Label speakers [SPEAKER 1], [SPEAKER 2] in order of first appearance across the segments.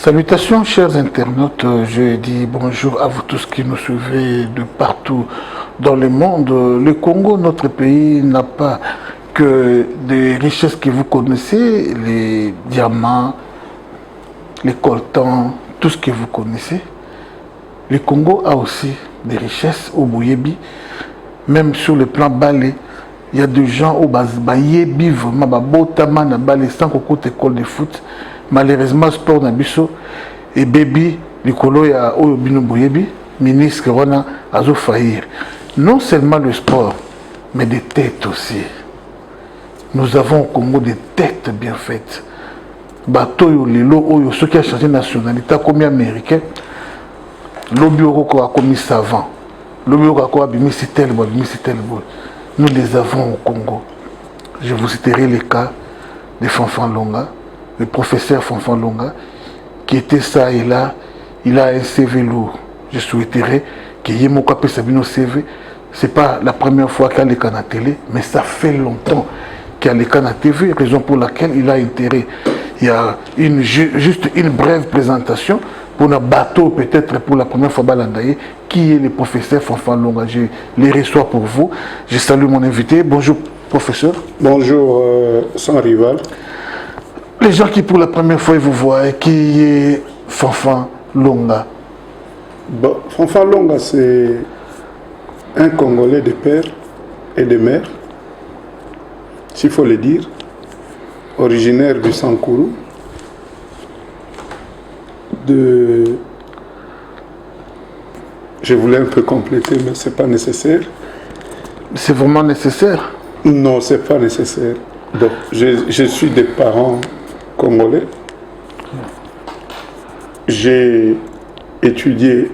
[SPEAKER 1] Salutations chers internautes, je dis bonjour à vous tous qui nous suivez de partout dans le monde. Le Congo, notre pays, n'a pas que des richesses que vous connaissez, les diamants, les coltans, tout ce que vous connaissez. Le Congo a aussi des richesses au Boyebi, même sur le plan balai. Il y a des gens au Bayebi, vraiment, Botama, Balé, sans qu'on école de foot. Malheureusement, sport Nabiso et baby, Nicolo et Oyobino Boyebi, ministre Rona Azo Fahir. Non seulement le sport, mais des têtes aussi. Nous avons au Congo des têtes bien faites. Bato Lelo, Oyo, ceux qui ont changé de nationalité, comme américain, Lobi Oroko a commis savant. Lobi Oroko a mis tel bois. Nous les avons au Congo. Je vous citerai les cas de Fanfan Longa. Le professeur Fanfan Longa, qui était ça et là, il a un CV lourd. Je souhaiterais qu'il y ait mon capé Sabino CV. Ce n'est pas la première fois qu'il y a les cannes à télé, mais ça fait longtemps qu'il y a les cannes à TV, raison pour laquelle il a intérêt. Il y a juste une brève présentation pour un bateau, peut-être pour la première fois, Balandaye, qui est le professeur Fanfan Longa. Je les reçois pour vous. Je salue mon invité. Bonjour, professeur.
[SPEAKER 2] Bonjour, sans rival.
[SPEAKER 1] Les gens qui pour la première fois vous voient, qui est Fanfan Longa?
[SPEAKER 2] Bon, Fanfan Longa, c'est un Congolais de père et de mère, s'il faut le dire, originaire du Sankourou, Je voulais un peu compléter, mais ce n'est pas nécessaire.
[SPEAKER 1] C'est vraiment nécessaire?
[SPEAKER 2] Non, ce n'est pas nécessaire. Donc, je suis des parents congolais. J'ai étudié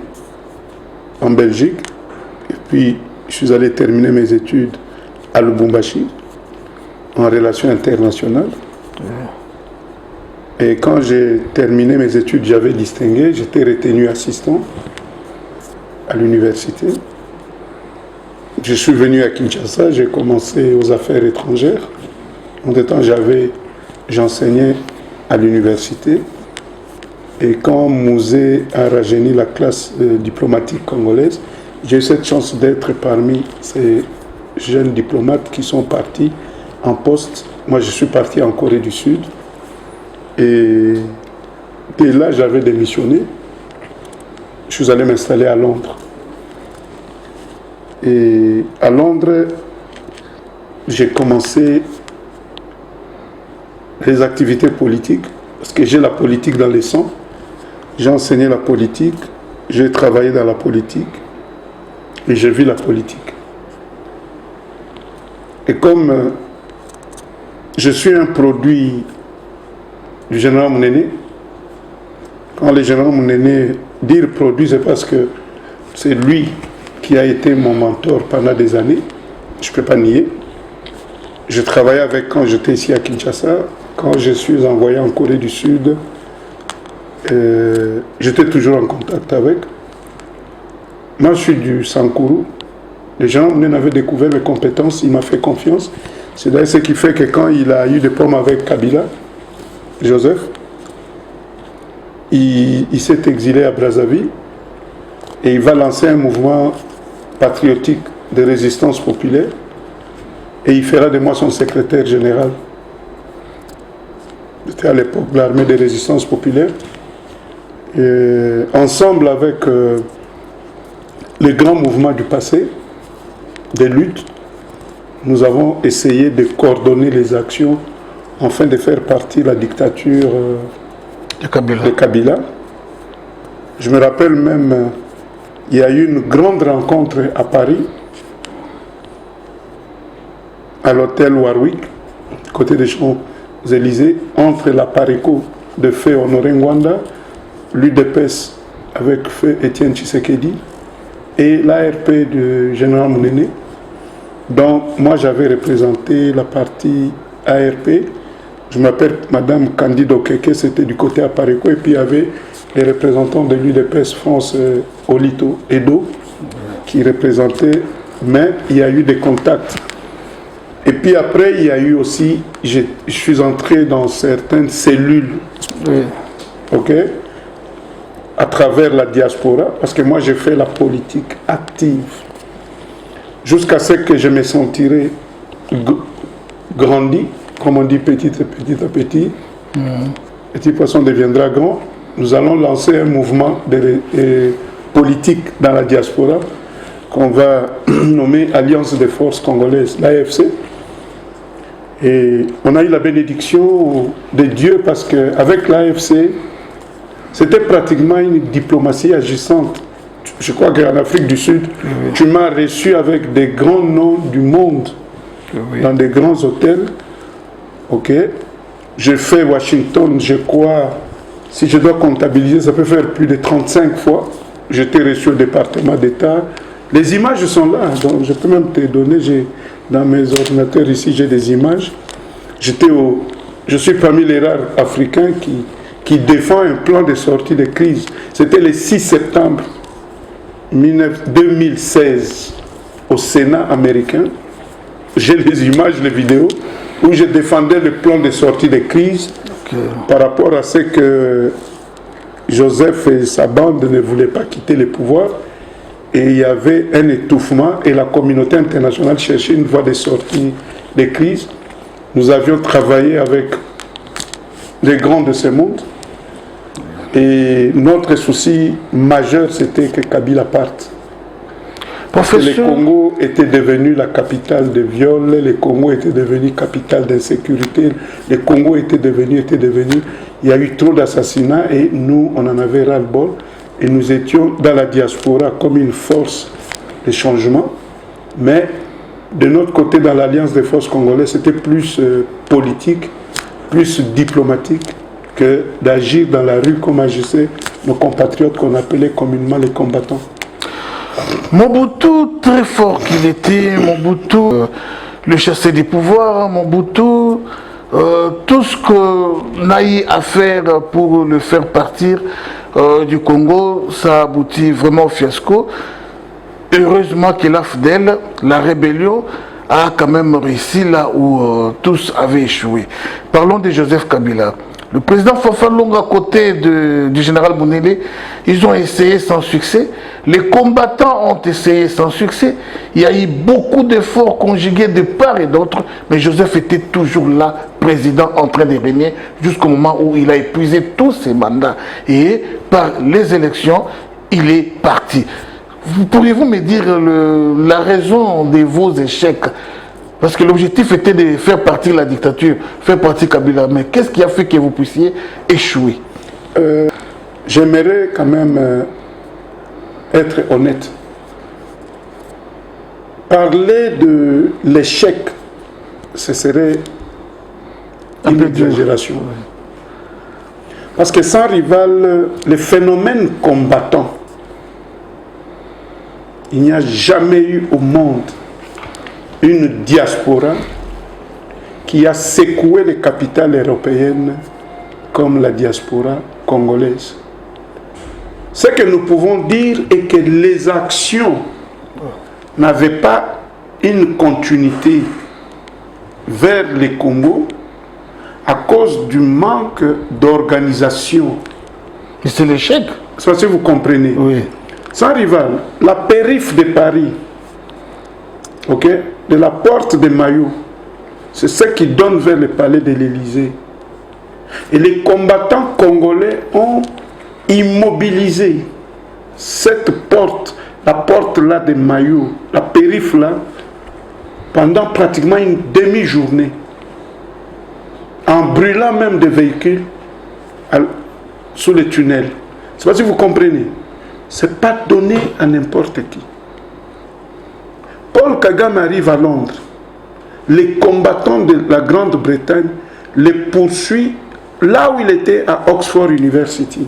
[SPEAKER 2] en Belgique et puis je suis allé terminer mes études à Lubumbashi en relations internationales. Et quand j'ai terminé mes études, j'avais distingué, j'étais retenu assistant à l'université. Je suis venu à Kinshasa, j'ai commencé aux affaires étrangères. En temps, j'enseignais à l'université. Et quand Mouzé a rajeuni la classe diplomatique congolaise, j'ai eu cette chance d'être parmi ces jeunes diplomates qui sont partis en poste. Moi, je suis parti en Corée du Sud. Et dès là, j'avais démissionné. Je suis allé m'installer à Londres. Et à Londres, j'ai commencé les activités politiques, parce que j'ai la politique dans les sangs. J'ai enseigné la politique, j'ai travaillé dans la politique et j'ai vu la politique. Et comme je suis un produit du général Mounene, quand le général Mounene dit produit, c'est parce que c'est lui qui a été mon mentor pendant des années, je ne peux pas nier. Je travaillais avec quand j'étais ici à Kinshasa. Quand je suis envoyé en Corée du Sud, j'étais toujours en contact avec. Moi, je suis du Sankourou. Les gens avaient découvert mes compétences, il m'a fait confiance. C'est d'ailleurs ce qui fait que quand il a eu des problèmes avec Kabila, Joseph, il s'est exilé à Brazzaville et il va lancer un mouvement patriotique de résistance populaire et il fera de moi son secrétaire général. J'étais à l'époque de l'armée de résistance populaire. Et ensemble avec les grands mouvements du passé, des luttes, nous avons essayé de coordonner les actions afin de faire partie de la dictature de Kabila. Je me rappelle même, il y a eu une grande rencontre à Paris, à l'hôtel Warwick, côté des Champs-Élysées, entre la Pareco de Feu Honoré Ngwanda, l'UDPS avec Feu Étienne Tshisekedi et l'ARP de Général Mounene. Donc moi j'avais représenté la partie ARP. Je m'appelle Madame Candido Keke, c'était du côté à Pareco, et puis il y avait les représentants de l'UDPS France Olito Edo qui représentaient, mais il y a eu des contacts. Et puis après, il y a eu aussi, je suis entré dans certaines cellules, ok, à travers la diaspora, parce que moi j'ai fait la politique active, jusqu'à ce que je me sentirais grandi, comme on dit petit à petit. Petit poisson deviendra grand. Nous allons lancer un mouvement politique dans la diaspora qu'on va nommer Alliance des forces congolaises, l'AFC. Et on a eu la bénédiction de Dieu parce qu'avec l'AFC, c'était pratiquement une diplomatie agissante. Je crois qu'en Afrique du Sud, tu m'as reçu avec des grands noms du monde, dans des grands hôtels. Ok. J'ai fait Washington, je crois, si je dois comptabiliser, ça peut faire plus de 35 fois. J'étais reçu au département d'État. Les images sont là, donc je peux même te donner, dans mes ordinateurs ici, j'ai des images. Je suis parmi les rares Africains qui défend un plan de sortie de crise. C'était le 6 septembre 2016 au Sénat américain. J'ai les images, les vidéos, où je défendais le plan de sortie de crise par rapport à ce que Joseph et sa bande ne voulaient pas quitter le pouvoir. Et il y avait un étouffement et la communauté internationale cherchait une voie de sortie de crise. Nous avions travaillé avec les grands de ce monde. Et notre souci majeur, c'était que Kabila parte. Parce que le Congo était devenu la capitale de viol, le Congo était devenu capitale d'insécurité, le Congo était devenu... Il y a eu trop d'assassinats et nous, on en avait ras-le-bol. Et nous étions dans la diaspora comme une force de changement. Mais de notre côté, dans l'Alliance des forces congolaises, c'était plus politique, plus diplomatique que d'agir dans la rue comme agissaient nos compatriotes qu'on appelait communément les combattants.
[SPEAKER 1] Mobutu, très fort qu'il était, Mobutu, le chassé du pouvoir, Mobutu, tout ce qu'on a eu à faire pour le faire partir du Congo, ça aboutit vraiment au fiasco. Heureusement que l'AFDEL, la rébellion, a quand même réussi là où tous avaient échoué. Parlons de Joseph Kabila. Le président Fafa Longa, à côté du général Bounele, ils ont essayé sans succès. Les combattants ont essayé sans succès. Il y a eu beaucoup d'efforts conjugués de part et d'autre, mais Joseph était toujours là, président, en train de régner, jusqu'au moment où il a épuisé tous ses mandats. Et par les élections, il est parti. Pourriez-vous me dire la raison de vos échecs? Parce que l'objectif était de faire partir la dictature, faire partir Kabila. Mais qu'est-ce qui a fait que vous puissiez échouer?
[SPEAKER 2] J'aimerais quand même être honnête. Parler de l'échec, ce serait une exagération. Parce que sans rival, le phénomène combattant, il n'y a jamais eu au monde une diaspora qui a secoué les capitales européennes comme la diaspora congolaise. Ce que nous pouvons dire est que les actions n'avaient pas une continuité vers les Congo à cause du manque d'organisation.
[SPEAKER 1] Et c'est l'échec.
[SPEAKER 2] Ça, si vous comprenez.
[SPEAKER 1] Oui.
[SPEAKER 2] Sans rival, la périph' de Paris, ok, de la porte de Maillot, c'est ce qui donne vers le palais de l'Élysée. Et les combattants congolais ont immobilisé cette porte, la porte là de Maillot, la périph' là, pendant pratiquement une demi-journée, en brûlant même des véhicules sous les tunnels. Je ne sais pas si vous comprenez. Ce n'est pas donné à n'importe qui. Paul Kagame arrive à Londres. Les combattants de la Grande-Bretagne les poursuivent là où il était à Oxford University.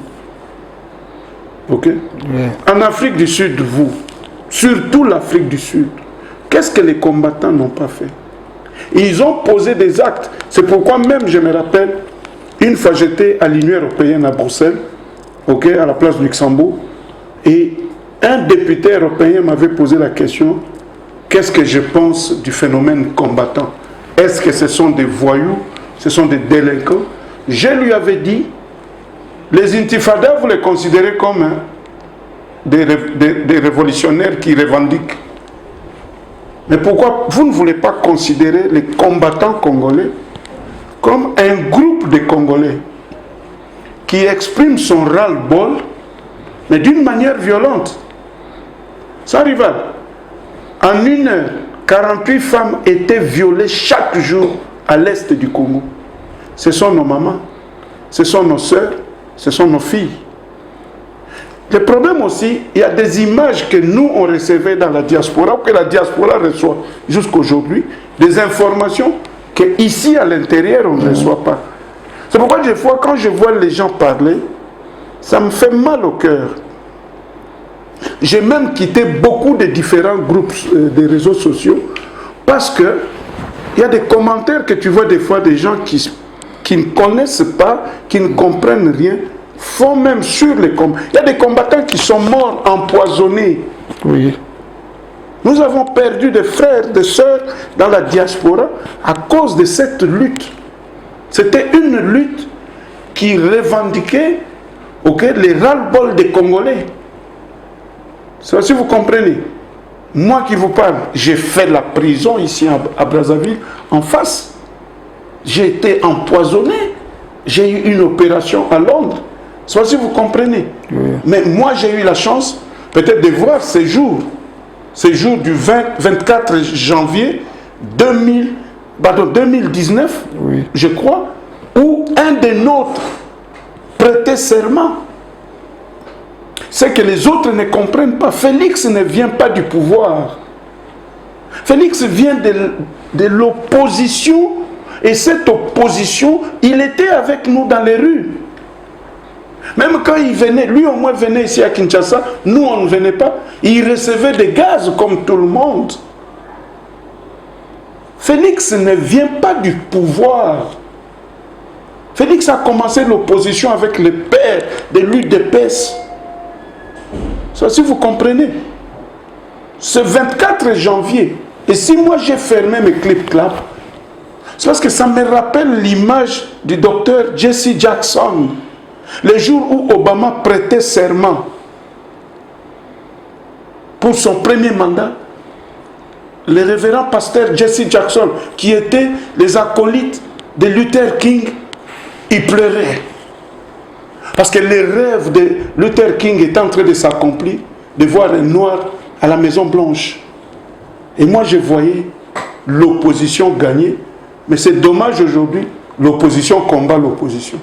[SPEAKER 2] Ok? En Afrique du Sud, surtout l'Afrique du Sud, qu'est-ce que les combattants n'ont pas fait? Ils ont posé des actes. C'est pourquoi même, je me rappelle, une fois j'étais à l'Union européenne à Bruxelles, ok, à la place du Luxembourg, et un député européen m'avait posé la question: qu'est-ce que je pense du phénomène combattant? Est-ce que ce sont des voyous? Ce sont des délinquants? Je lui avais dit, Les intifadas, vous les considérez comme des révolutionnaires qui revendiquent. Mais pourquoi vous ne voulez pas considérer les combattants congolais comme un groupe de Congolais qui exprime son ras-le-bol, mais d'une manière violente? Ça rival. En 1 heure, 48 femmes étaient violées chaque jour à l'est du Congo. Ce sont nos mamans, ce sont nos sœurs, ce sont nos filles. Le problème aussi, il y a des images que nous, on recevait dans la diaspora, que la diaspora reçoit jusqu'aujourd'hui, des informations qu'ici, à l'intérieur, on ne reçoit pas. C'est pourquoi des fois, quand je vois les gens parler, ça me fait mal au cœur. J'ai même quitté beaucoup de différents groupes des réseaux sociaux parce que il y a des commentaires que tu vois des fois des gens qui ne connaissent pas, qui ne comprennent rien, font même sur les combats. Il y a des combattants qui sont morts empoisonnés.
[SPEAKER 1] Oui.
[SPEAKER 2] Nous avons perdu des frères, des sœurs dans la diaspora à cause de cette lutte. C'était une lutte qui revendiquait les ras-le-bol des Congolais. Ça, si vous comprenez, moi qui vous parle, j'ai fait la prison ici à Brazzaville, en face. J'ai été empoisonné. J'ai eu une opération à Londres. Ça, si vous comprenez. Oui. Mais moi, j'ai eu la chance, peut-être, de voir ces jours du 24 janvier 2019, oui, je crois, où un des nôtres prêtait serment. C'est que les autres ne comprennent pas. Félix ne vient pas du pouvoir. Félix vient de l'opposition. Et cette opposition, il était avec nous dans les rues. Même quand il venait, lui au moins venait ici à Kinshasa, nous on ne venait pas. Il recevait des gaz comme tout le monde. Félix ne vient pas du pouvoir. Félix a commencé l'opposition avec les pères de l'UDPS. Ça, si vous comprenez, ce 24 janvier, et si moi j'ai fermé mes clips-claps, c'est parce que ça me rappelle l'image du docteur Jesse Jackson, le jour où Obama prêtait serment pour son premier mandat. Le révérend pasteur Jesse Jackson, qui était les acolytes de Luther King, il pleurait. Parce que le rêve de Luther King est en train de s'accomplir, de voir un noir à la Maison Blanche. Et moi, je voyais l'opposition gagner. Mais c'est dommage aujourd'hui, l'opposition combat l'opposition.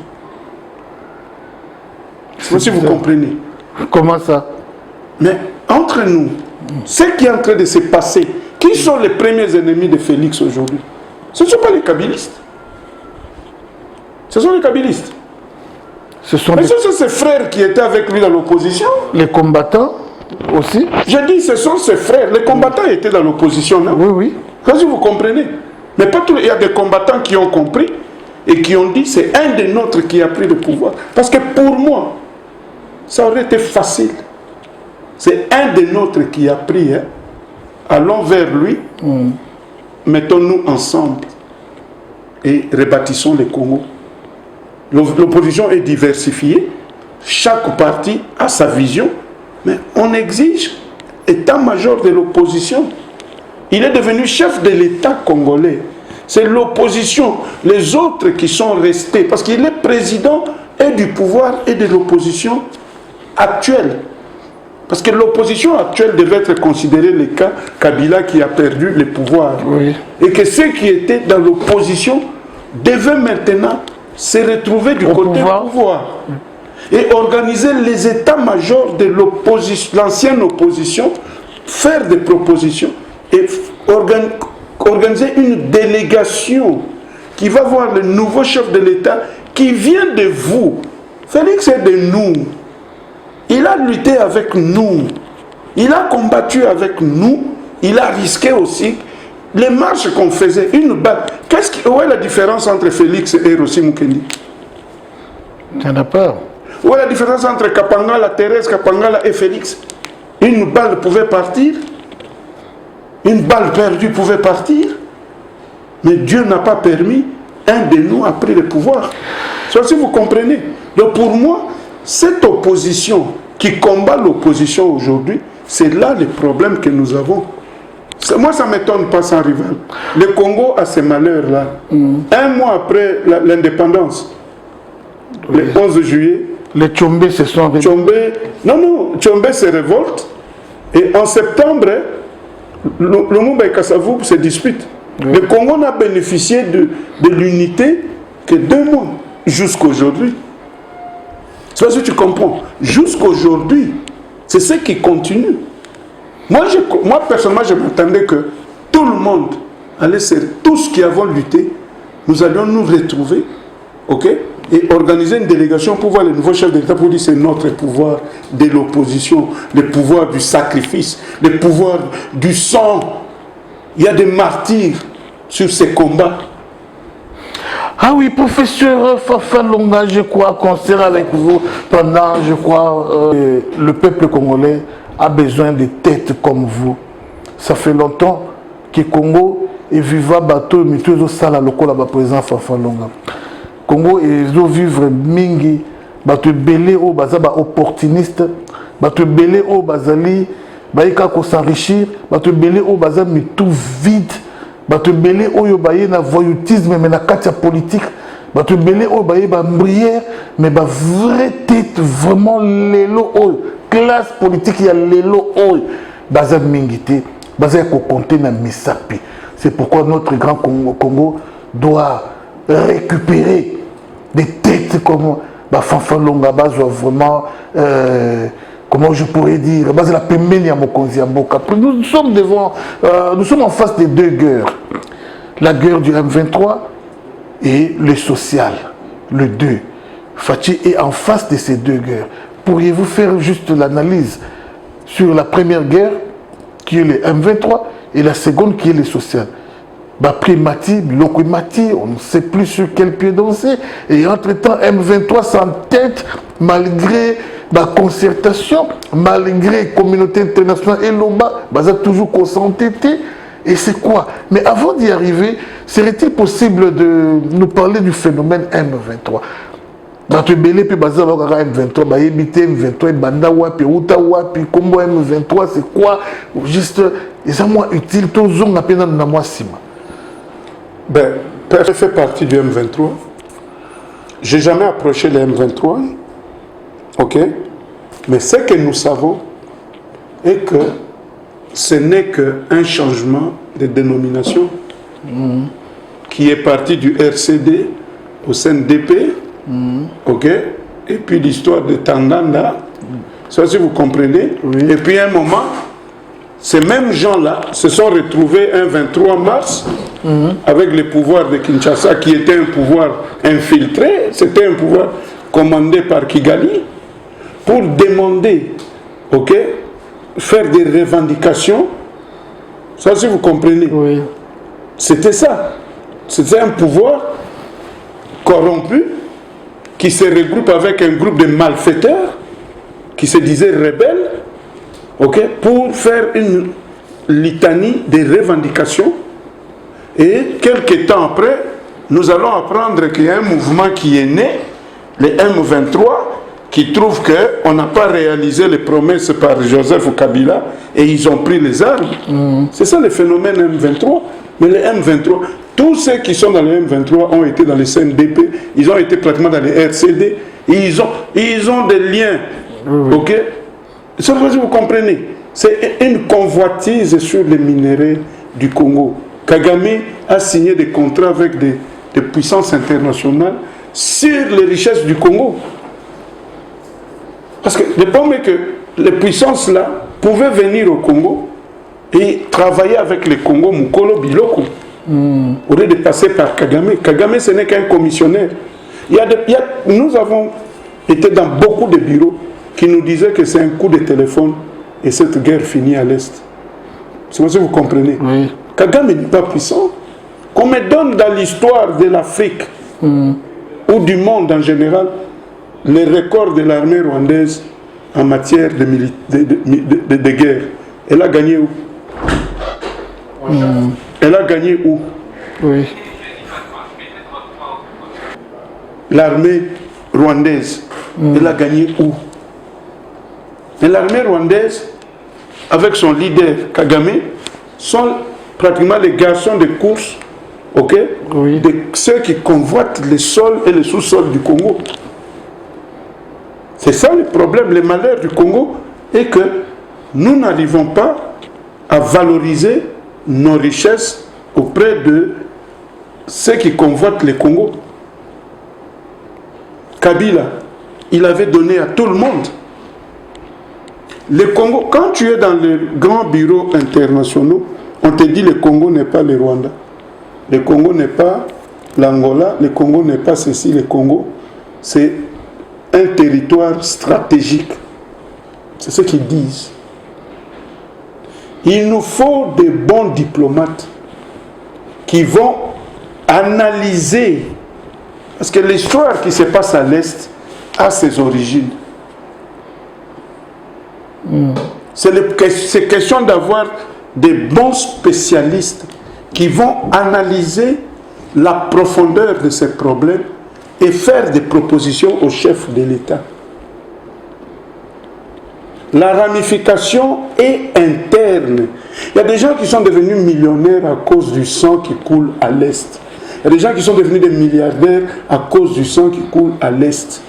[SPEAKER 2] Je sais pas si vous comprenez.
[SPEAKER 1] Comment ça?
[SPEAKER 2] Mais entre nous, ce qui est en train de se passer, qui sont les premiers ennemis de Félix aujourd'hui? Ce ne sont pas les kabylistes. Ce sont les kabylistes. Mais ce sont ses frères qui étaient avec lui dans l'opposition.
[SPEAKER 1] Les combattants aussi?
[SPEAKER 2] J'ai dit, ce sont ses frères. Les combattants étaient dans l'opposition, non?
[SPEAKER 1] Oui, oui.
[SPEAKER 2] Si vous comprenez. Mais pas tous. Il y a des combattants qui ont compris et qui ont dit, c'est un des nôtres qui a pris le pouvoir. Parce que pour moi, ça aurait été facile. C'est un des nôtres qui a pris. Hein. Allons vers lui. Mettons-nous ensemble et rebâtissons le Congo. L'opposition est diversifiée. Chaque parti a sa vision. Mais on exige état-major de l'opposition. Il est devenu chef de l'État congolais. C'est l'opposition, les autres qui sont restés. Parce qu'il est président et du pouvoir et de l'opposition actuelle. Parce que l'opposition actuelle devait être considérée le cas Kabila qui a perdu le pouvoir. Oui. Et que ceux qui étaient dans l'opposition devaient maintenant se retrouver du côté du pouvoir. Et organiser les états-majors de l'opposition, l'ancienne opposition, faire des propositions et organiser une délégation qui va voir le nouveau chef de l'État qui vient de vous. Félix est de nous. Il a lutté avec nous. Il a combattu avec nous. Il a risqué aussi. Les marches qu'on faisait, une balle. Où est la différence entre Félix et Rossi Mukendi?
[SPEAKER 1] Il n'y en a pas.
[SPEAKER 2] Où est la différence entre Kapangala, Thérèse Kapangala et Félix? Une balle pouvait partir. Une balle perdue pouvait partir. Mais Dieu n'a pas permis. Un de nous a pris le pouvoir. Ça, si vous comprenez. Donc pour moi, cette opposition qui combat l'opposition aujourd'hui, c'est là le problème que nous avons. Moi, ça ne m'étonne pas sans rival. Le Congo a ces malheurs-là. Un mois après l'indépendance, le 11 juillet,
[SPEAKER 1] les Tchombe se sont
[SPEAKER 2] Tchombe se révolte. Et en septembre, le Lumumba et Kasavubu se disputent. Oui. Le Congo n'a bénéficié de l'unité que 2 mois, jusqu'aujourd'hui. C'est parce que tu comprends. Jusqu'aujourd'hui, c'est ce qui continue. Moi personnellement, je m'attendais que tout le monde allait tous qui avons lutté, nous allions nous retrouver, ok, et organiser une délégation pour voir les nouveaux chefs d'État pour dire c'est notre pouvoir de l'opposition, le pouvoir du sacrifice, le pouvoir du sang. Il y a des martyrs sur ces combats.
[SPEAKER 1] Ah oui, professeur Fafa Longa, je crois, concert avec vous pendant, je crois, le peuple congolais a besoin de têtes comme vous. Ça fait longtemps que Congo est vivant bateau, mais tout ça là, le col là, président Fafa Longa. Congo est vivre mingi, bateau belé au bazaba opportuniste, bateau belé au bazali, baïka ko s'enrichir, bateau belé au bazaba mais tout vide. Bato belé oyo baye na voyoutisme mais na katia politique bato belé oyo baye ba brière mais ba vraie tête vraiment lelo oyo classe politique ya lelo oyo baza mingité baza ko compter na misapi. C'est pourquoi notre grand Congo doit récupérer des têtes comme ba Fafa Longa bazwa vraiment comment je pourrais dire, nous sommes devant, nous sommes en face des 2 guerres. La guerre du M23 et le social, le 2. Fachi est en face de ces 2 guerres. Pourriez-vous faire juste l'analyse sur la première guerre, qui est le M23, et la seconde, qui est le social? Primati, Lokwimati, on ne sait plus sur quel pied danser. Et entre-temps, M23 s'entête malgré la concertation, malgré la communauté internationale et l'OMA, a toujours s'entêté. Et c'est quoi? Mais avant d'y arriver, serait-il possible de nous parler du phénomène M23? M23, Banda Wapi, Uta Wapi, Combo M23, c'est quoi? Juste, c'est moins utile, tout le monde n'a pas moi sima.
[SPEAKER 2] Ben, je fais partie du M23. Je n'ai jamais approché le M23. Ok? Mais ce que nous savons est que ce n'est qu'un changement de dénomination qui est parti du RCD au CNDP. Ok? Et puis l'histoire de Tanganda. Ça, si vous comprenez. Oui. Et puis à un moment, ces mêmes gens-là se sont retrouvés un 23 mars avec le pouvoir de Kinshasa qui était un pouvoir infiltré, c'était un pouvoir commandé par Kigali pour demander, ok, faire des revendications. Ça, si vous comprenez. Oui. C'était ça. C'était un pouvoir corrompu qui se regroupe avec un groupe de malfaiteurs qui se disaient rebelles. Okay, pour faire une litanie de revendications. Et quelques temps après, nous allons apprendre qu'il y a un mouvement qui est né, le M23, qui trouve qu'on n'a pas réalisé les promesses par Joseph Kabila et ils ont pris les armes. C'est ça le phénomène M23. Mais le M23, tous ceux qui sont dans le M23 ont été dans les CNDP, ils ont été pratiquement dans les RCD, ils ont des liens. Ok? C'est vrai que vous comprenez. C'est une convoitise sur les minéraux du Congo. Kagame a signé des contrats avec des puissances internationales sur les richesses du Congo. Parce que le problème est que les puissances là pouvaient venir au Congo et travailler avec les Congo Mukolo Biloko au lieu de passer par Kagame. Kagame, ce n'est qu'un commissionnaire. Nous avons été dans beaucoup de bureaux qui nous disaient que c'est un coup de téléphone et cette guerre finit à l'Est. C'est pour ça que vous comprenez. Oui. Kagame n'est pas puissant. Qu'on me donne dans l'histoire de l'Afrique ou du monde en général les records de l'armée rwandaise en matière de guerre. Elle a gagné où? Elle a gagné où?
[SPEAKER 1] Oui.
[SPEAKER 2] L'armée rwandaise. Elle a gagné où? Et l'armée rwandaise, avec son leader Kagame, sont pratiquement les garçons de course, ok, de ceux qui convoitent les sols et les sous-sols du Congo. C'est ça le problème, le malheur du Congo, est que nous n'arrivons pas à valoriser nos richesses auprès de ceux qui convoitent le Congo. Kabila, il avait donné à tout le monde. Le Congo, quand tu es dans les grands bureaux internationaux, on te dit le Congo n'est pas le Rwanda. Le Congo n'est pas l'Angola, le Congo n'est pas ceci, le Congo, c'est un territoire stratégique. C'est ce qu'ils disent. Il nous faut des bons diplomates qui vont analyser, parce que l'histoire qui se passe à l'Est a ses origines. C'est question d'avoir des bons spécialistes qui vont analyser la profondeur de ces problèmes et faire des propositions au chef de l'État. La ramification est interne. Il y a des gens qui sont devenus millionnaires à cause du sang qui coule à l'Est. Il y a des gens qui sont devenus des milliardaires à cause du sang qui coule à l'Est.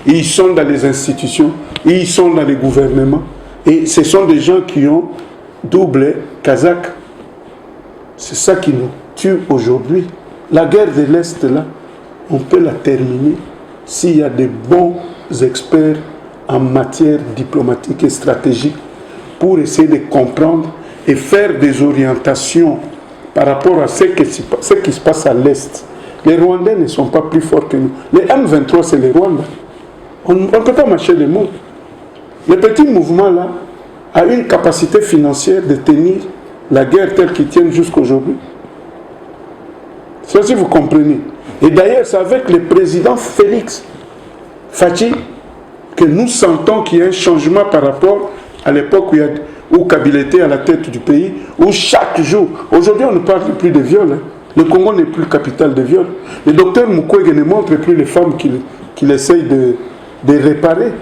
[SPEAKER 2] Et ils sont dans les institutions, et ils sont dans les gouvernements. Et ce sont des gens qui ont double kazakh. C'est ça qui nous tue aujourd'hui. La guerre de l'Est, là, on peut la terminer s'il y a des bons experts en matière diplomatique et stratégique pour essayer de comprendre et faire des orientations par rapport à ce qui se passe à l'Est. Les Rwandais ne sont pas plus forts que nous. Les M23, c'est les Rwandais. On ne peut pas marcher les mots. Le petit mouvement là a une capacité financière de tenir la guerre telle qu'ils tiennent jusqu'aujourd'hui. Ça, si vous comprenez. Et d'ailleurs, c'est avec le président Félix Fachi que nous sentons qu'il y a un changement par rapport à l'époque où Kabila était à la tête du pays, où chaque jour, aujourd'hui on ne parle plus de viol. Le Congo n'est plus capitale de viol. Le docteur Mukwege ne montre plus les femmes qu'il essaye de réparer.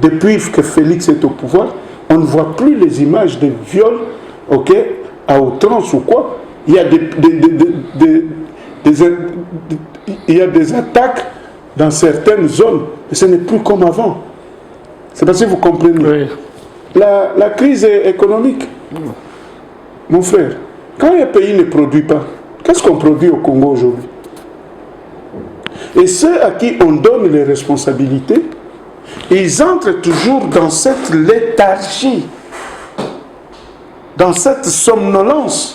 [SPEAKER 2] Depuis que Félix est au pouvoir, on ne voit plus les images de viols, ok, à outrance ou quoi. Il y a il y a des attaques dans certaines zones, mais ce n'est plus comme avant. C'est parce que vous comprenez. Oui. La crise économique, mon frère, quand un pays ne produit pas, qu'est-ce qu'on produit au Congo aujourd'hui? Et ceux à qui on donne les responsabilités, ils entrent toujours dans cette léthargie, dans cette somnolence.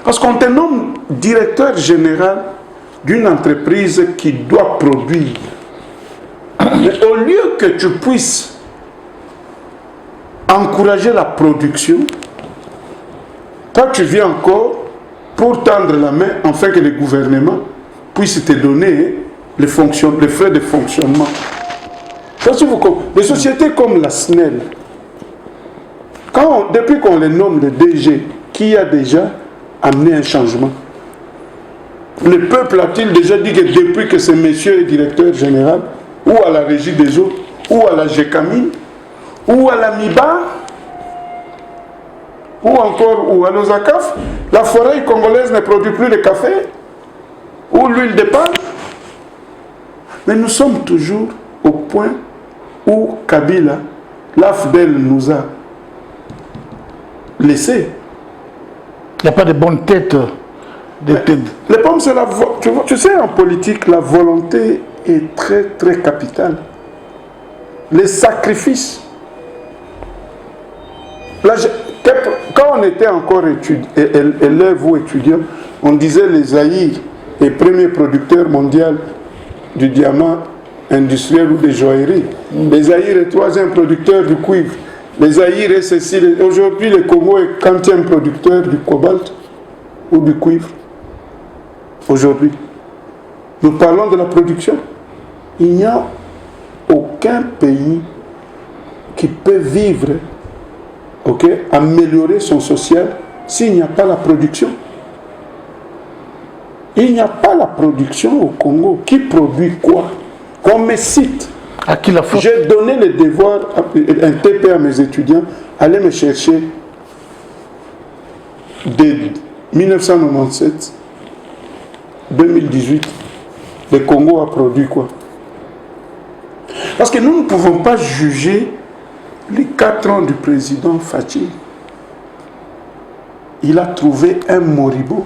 [SPEAKER 2] Parce qu'on te nomme directeur général d'une entreprise qui doit produire. Mais au lieu que tu puisses encourager la production, toi tu viens encore pour tendre la main afin que le gouvernement puisse te donner les frais de fonctionnement. Les sociétés comme la SNEL, depuis qu'on les nomme le DG, qui a déjà amené un changement? Le peuple a-t-il déjà dit que depuis que ce monsieur est directeur général, ou à la régie des eaux, ou à la GECAMIN, ou à la MIBA, ou encore ou à l'OSACAF, la forêt congolaise ne produit plus de café, ou l'huile de palme? Mais nous sommes toujours au point où Kabila, l'AFDEL nous a laissé.
[SPEAKER 1] Il n'y a pas de bonne tête.
[SPEAKER 2] Les pommes, c'est la tu sais, en politique, la volonté est très, très capitale. Les sacrifices. Là, quand on était encore élève ou étudiant, on disait les Zaïre est premier producteur mondial du diamant industriel ou des joailleries. Les Zaïre est troisième producteur du cuivre. Les Zaïre est ceci. Aujourd'hui, le Congo est 40e producteur du cobalt ou du cuivre. Aujourd'hui, nous parlons de la production. Il n'y a aucun pays qui peut vivre, ok, améliorer son social s'il n'y a pas la production. Il n'y a pas la production au Congo. Qui produit quoi? Qu'on me cite.
[SPEAKER 1] À qui la faute?
[SPEAKER 2] J'ai donné le devoir, un TP à mes étudiants, allez me chercher de 1997, 2018, le Congo a produit quoi? Parce que nous ne pouvons pas juger les 4 ans du président Fathi. Il a trouvé un moribond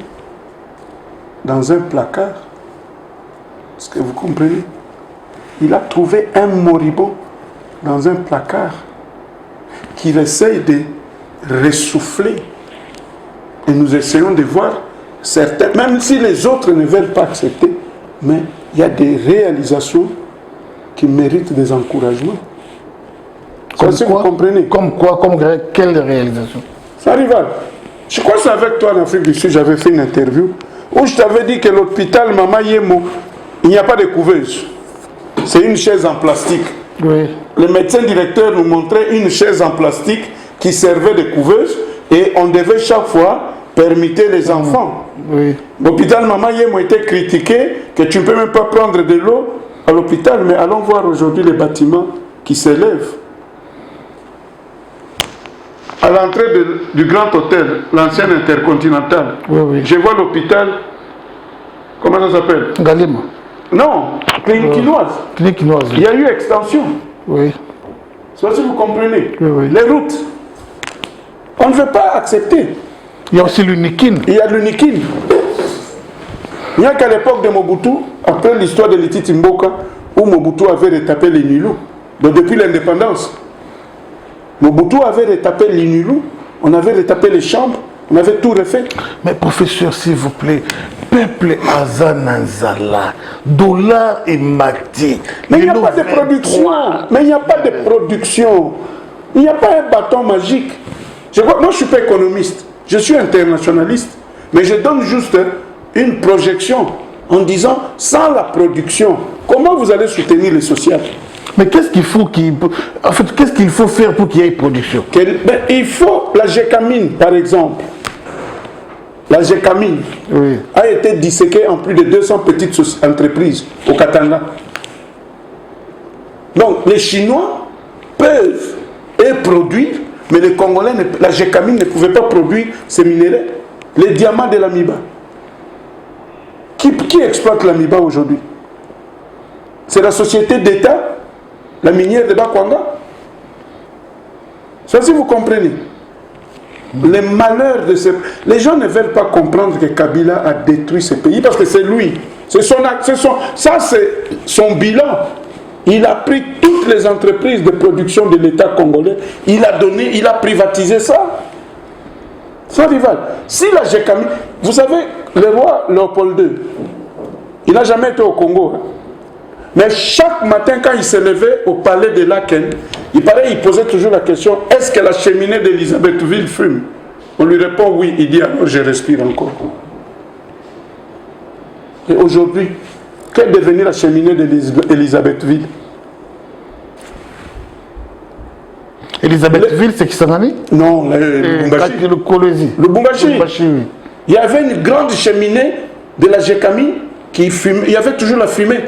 [SPEAKER 2] dans un placard. Est-ce que vous comprenez? Il a trouvé un moribond dans un placard qu'il essaye de ressouffler. Et nous essayons de voir certains, même si les autres ne veulent pas accepter, mais il y a des réalisations qui méritent des encouragements.
[SPEAKER 1] Comme
[SPEAKER 2] Ça,
[SPEAKER 1] quoi,
[SPEAKER 2] vous comprenez?
[SPEAKER 1] Comme quoi? Quelle réalisation?
[SPEAKER 2] Ça arrive. Je crois que c'est avec toi en Afrique du Sud, j'avais fait une interview où je t'avais dit que l'hôpital Mama Yemo, il n'y a pas de couveuse. C'est une chaise en plastique.
[SPEAKER 1] Oui.
[SPEAKER 2] Le médecin directeur nous montrait une chaise en plastique qui servait de couveuse et on devait chaque fois permettre les enfants.
[SPEAKER 1] Oui.
[SPEAKER 2] L'hôpital Mama Yemo était critiqué que tu ne peux même pas prendre de l'eau à l'hôpital, mais allons voir aujourd'hui les bâtiments qui s'élèvent. À l'entrée du grand hôtel, l'ancien intercontinental,
[SPEAKER 1] Oui, oui.
[SPEAKER 2] je vois l'hôpital, comment ça s'appelle?
[SPEAKER 1] Galima.
[SPEAKER 2] Non, clinique chinoise.
[SPEAKER 1] Clinique chinoise.
[SPEAKER 2] Il y a eu extension.
[SPEAKER 1] Oui.
[SPEAKER 2] Ça, si vous comprenez.
[SPEAKER 1] Oui, oui.
[SPEAKER 2] Les routes. On ne veut pas accepter.
[SPEAKER 1] Il y a aussi l'Unikin.
[SPEAKER 2] Il y a l'Unikin. Il n'y a qu'à l'époque de Mobutu, après l'histoire de Letiti Mboka, où Mobutu avait retapé les Nilou. Donc depuis l'indépendance, Mobutu avait retapé les Nilou, on avait retapé les chambres, on avait tout refait.
[SPEAKER 1] Mais professeur, s'il vous plaît, peuple Azananzala, dollar et mati.
[SPEAKER 2] Mais il n'y a pas de production. Mais il n'y a pas de production. Il n'y a pas un bâton magique. Moi, je ne suis pas économiste. Je suis internationaliste. Mais je donne juste une projection en disant, sans la production, comment vous allez soutenir les sociales?
[SPEAKER 1] Mais qu'est-ce qu'il faut en fait, qu'est-ce qu'il faut faire pour qu'il y ait production?
[SPEAKER 2] Il faut la gécamine, par exemple. La gécamine
[SPEAKER 1] Oui.
[SPEAKER 2] a été disséquée en plus de 200 petites entreprises au Katanga. Donc les Chinois peuvent produire, mais les Congolais, la gécamine ne pouvait pas produire ces minéraux. Les diamants de l'Amiba. Qui exploite l'Amiba aujourd'hui? C'est la société d'État, la minière de Bakwanga. Ça, si vous comprenez. Les malheurs de ces... Les gens ne veulent pas comprendre que Kabila a détruit ce pays parce que c'est lui. Ça, c'est son bilan. Il a pris toutes les entreprises de production de l'État congolais. Il a privatisé ça. Sans rival. Si la GECAMI... Vous savez, le roi Léopold II, il n'a jamais été au Congo. Hein. Mais chaque matin, quand il se levait au palais de Laken, il posait toujours la question, est-ce que la cheminée d'Elisabethville fume? On lui répond oui, il dit alors je respire encore. Et aujourd'hui, qu'est devenue la cheminée d'Elisabethville?
[SPEAKER 1] Elisabethville, c'est Kisangani?
[SPEAKER 2] Non, le Bumbashi.
[SPEAKER 1] Le Kolwezi.
[SPEAKER 2] Le Bumbashi.
[SPEAKER 1] Oui.
[SPEAKER 2] Il y avait une grande cheminée de la GECAMI qui fumait. Il y avait toujours la fumée.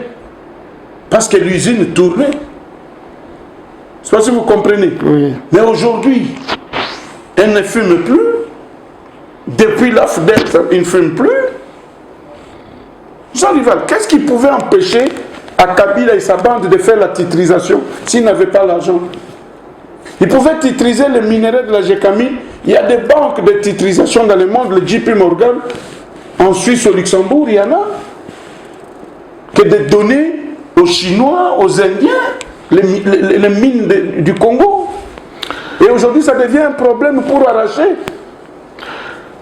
[SPEAKER 2] Parce que l'usine tournait. Je ne sais pas si vous comprenez.
[SPEAKER 1] Oui.
[SPEAKER 2] Mais aujourd'hui, elle ne fume plus. Depuis la FDEC, il ne fume plus. Jean Rival, qu'est-ce qui pouvait empêcher à Kabila et sa bande de faire la titrisation s'ils n'avaient pas l'argent? Ils pouvaient titriser les minéraux de la GECAMI. Il y a des banques de titrisation dans le monde, le JP Morgan, en Suisse, au Luxembourg, il y en a. Que de donner aux Chinois, aux Indiens, les mines du Congo. Et aujourd'hui, ça devient un problème pour arracher.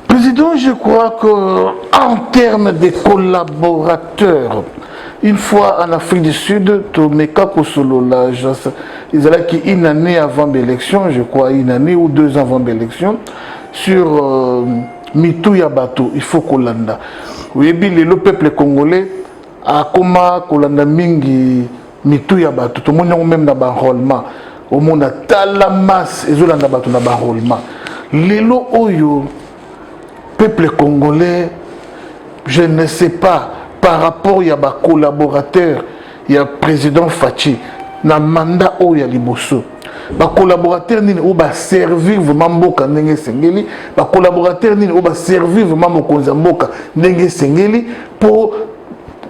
[SPEAKER 1] Président, je crois qu'en termes de collaborateurs, une fois en Afrique du Sud, Tomeka Kosolo, ils allaient une année avant l'élection, je crois, une année ou 2 ans avant l'élection, sur Mitu Yabato, il faut Kolanda. Oui, le peuple congolais a comme Kolanda Mingi Mitu Yabato, tout le monde même dans l'enrôlement. Au monde a la masse, et Zolanda Bato dans l'enrôlement. Lelo Oyo, peuple congolais, je ne sais pas, par rapport à des collaborateurs, il y a le président Fathi, na mandat oyo ya liboso ba collaborateur nini o ba servir vraiment mboka ndenge sengeli ba collaborateur nini o ba servir vraiment mokonza mboka ndenge sengeli pour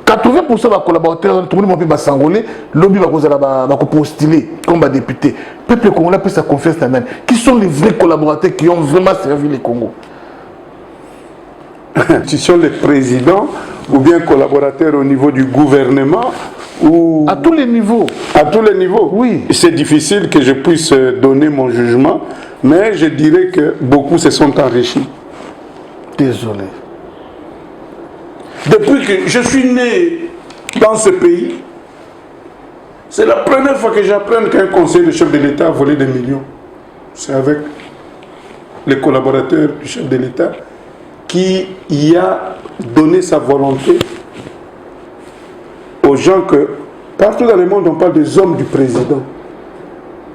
[SPEAKER 1] 80% ba collaborateurs tout le monde peut ba sangoler lobby ba kozala ba ko postuler comme ba député peuple congolais peut sa confiance dans qui sont les vrais collaborateurs qui ont vraiment servi le Congo.
[SPEAKER 2] Ce sont les présidents ou bien collaborateurs au niveau du gouvernement ou...
[SPEAKER 1] À tous les niveaux.
[SPEAKER 2] À tous les niveaux.
[SPEAKER 1] Oui.
[SPEAKER 2] C'est difficile que je puisse donner mon jugement, mais je dirais que beaucoup se sont enrichis.
[SPEAKER 1] Désolé.
[SPEAKER 2] Depuis que je suis né dans ce pays, c'est la première fois que j'apprends qu'un conseil de chef de l'État a volé des millions. C'est avec les collaborateurs du chef de l'État qui y a donné sa volonté aux gens que partout dans le monde on parle des hommes du président.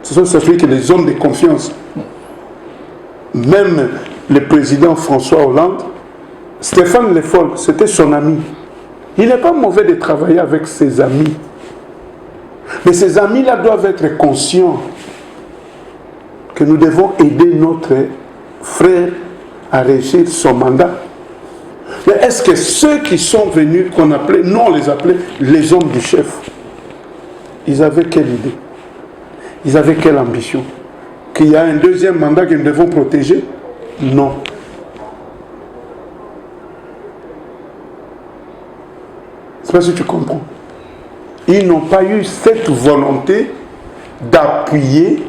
[SPEAKER 2] Ce sont ceux que les hommes de confiance. Même le président François Hollande, Stéphane Le Foll, c'était son ami. Il n'est pas mauvais de travailler avec ses amis. Mais ces amis-là doivent être conscients que nous devons aider notre frère à réussir son mandat. Mais est-ce que ceux qui sont venus, qu'on appelait, nous on les appelait les hommes du chef, ils avaient quelle idée? Ils avaient quelle ambition? Qu'il y a un deuxième mandat que nous devons protéger? Non. Je ne sais pas si tu comprends. Ils n'ont pas eu cette volonté d'appuyer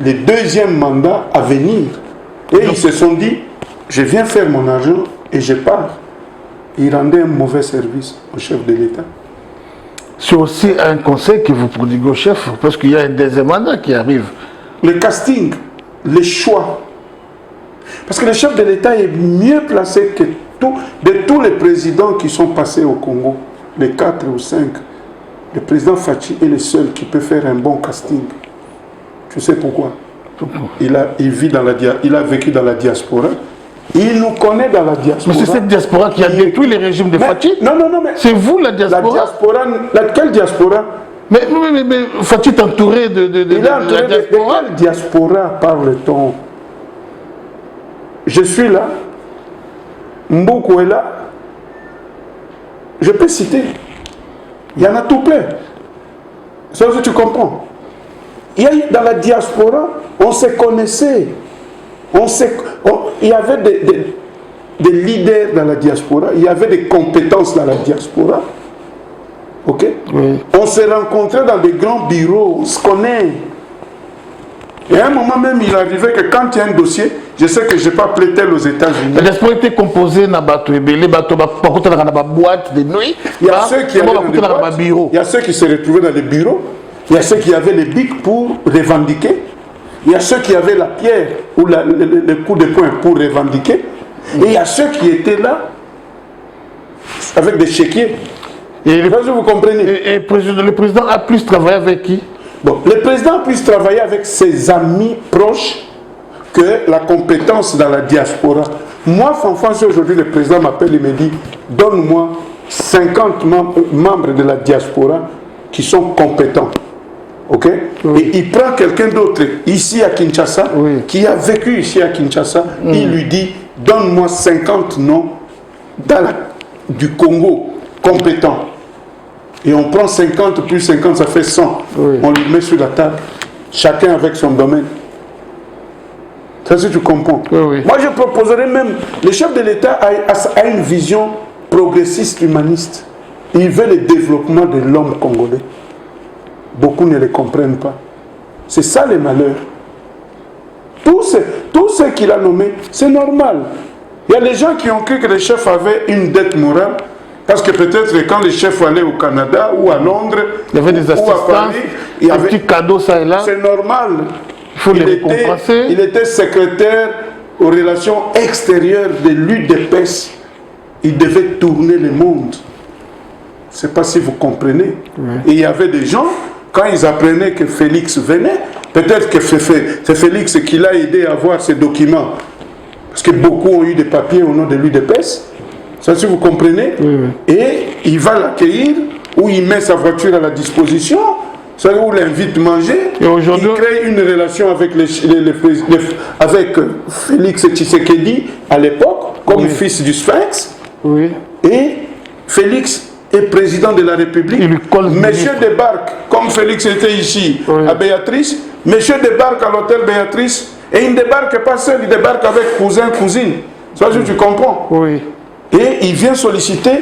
[SPEAKER 2] le deuxième mandat à venir. Et ils se sont dit, je viens faire mon argent et je pars. Ils rendaient un mauvais service au chef de l'État.
[SPEAKER 1] C'est aussi un conseil que vous prodiguez au chef, parce qu'il y a un deuxième mandat qui arrive.
[SPEAKER 2] Le casting, les choix. Parce que le chef de l'État est mieux placé que de tous les présidents qui sont passés au Congo, les 4 ou 5. Le président Fachi est le seul qui peut faire un bon casting. Tu sais pourquoi? Il a vécu dans la diaspora. Il nous connaît dans la diaspora.
[SPEAKER 1] Mais c'est cette diaspora qui a détruit les régimes de Fachi.
[SPEAKER 2] Non, mais...
[SPEAKER 1] C'est vous la diaspora.
[SPEAKER 2] La diaspora, quelle diaspora?
[SPEAKER 1] Mais Fachi est entouré de
[SPEAKER 2] il est entouré
[SPEAKER 1] la diaspora.
[SPEAKER 2] De quelle diaspora parle-t-on? Je suis là. Mboko est là. Je peux citer. Il y en a tout plein. Ça, tu comprends. Dans la diaspora, on se connaissait. Il y avait des leaders dans la diaspora. Il y avait des compétences dans la diaspora. Ok?
[SPEAKER 1] Oui.
[SPEAKER 2] On s'est rencontrés dans des grands bureaux. On se connaît. Et à un moment même, il arrivait que quand il y a un dossier, je sais que je n'ai pas appelé tel aux États-Unis.
[SPEAKER 1] La diaspora était composée dans la boîte de nuit.
[SPEAKER 2] Il y a ceux qui allaient dans les boîtes, il y a ceux qui se retrouvaient dans les bureaux, il y a ceux qui avaient les bics pour revendiquer, il y a ceux qui avaient la pierre ou le coup de poing pour revendiquer, et il y a ceux qui étaient là avec des chéquiers. Vous comprenez?
[SPEAKER 1] Et le président a plus travaillé avec qui?
[SPEAKER 2] Bon, le président puisse travailler avec ses amis proches que la compétence dans la diaspora. Moi, Fanfan, si aujourd'hui le président m'appelle et me dit donne-moi 50 membres de la diaspora qui sont compétents. Ok? Oui. Et il prend quelqu'un d'autre ici à Kinshasa, oui, qui a vécu ici à Kinshasa, il lui dit donne-moi 50 noms du Congo compétents. Et on prend 50 plus 50, ça fait 100. Oui. On lui met sur la table, chacun avec son domaine. Ça, si tu comprends.
[SPEAKER 1] Oui, oui.
[SPEAKER 2] Moi, je proposerais même, le chef de l'État a une vision progressiste, humaniste. Il veut le développement de l'homme congolais. Beaucoup ne le comprennent pas. C'est ça le malheur. Tous ceux qu'il a nommés, c'est normal. Il y a des gens qui ont cru que le chef avait une dette morale. Parce que peut-être quand les chefs allaient au Canada ou à Londres,
[SPEAKER 1] il y avait des assistances,
[SPEAKER 2] Paris, il y avait
[SPEAKER 1] des petits cadeaux ça et là.
[SPEAKER 2] C'est normal.
[SPEAKER 1] Il faut les récompenser.
[SPEAKER 2] Il était secrétaire aux relations extérieures de l'UDPS. Il devait tourner le monde. Je ne sais pas si vous comprenez. Oui. Et il y avait des gens, quand ils apprenaient que Félix venait, peut-être que c'est Félix qui l'a aidé à avoir ces documents. Parce que beaucoup ont eu des papiers au nom de l'UDPS. Ça, si vous comprenez, oui, oui. Et il va l'accueillir, ou il met sa voiture à la disposition, C'est où l'invite manger,
[SPEAKER 1] et aujourd'hui,
[SPEAKER 2] il crée une relation avec, avec Félix Tshisekedi à l'époque, comme fils du Sphinx.
[SPEAKER 1] Oui.
[SPEAKER 2] Et Félix est président de la République. Monsieur débarque, comme Félix était ici à Béatrice, monsieur débarque à l'hôtel Béatrice, et il ne débarque pas seul, il débarque avec cousin, cousine. Ça, tu comprends?
[SPEAKER 1] Oui.
[SPEAKER 2] Et il vient solliciter,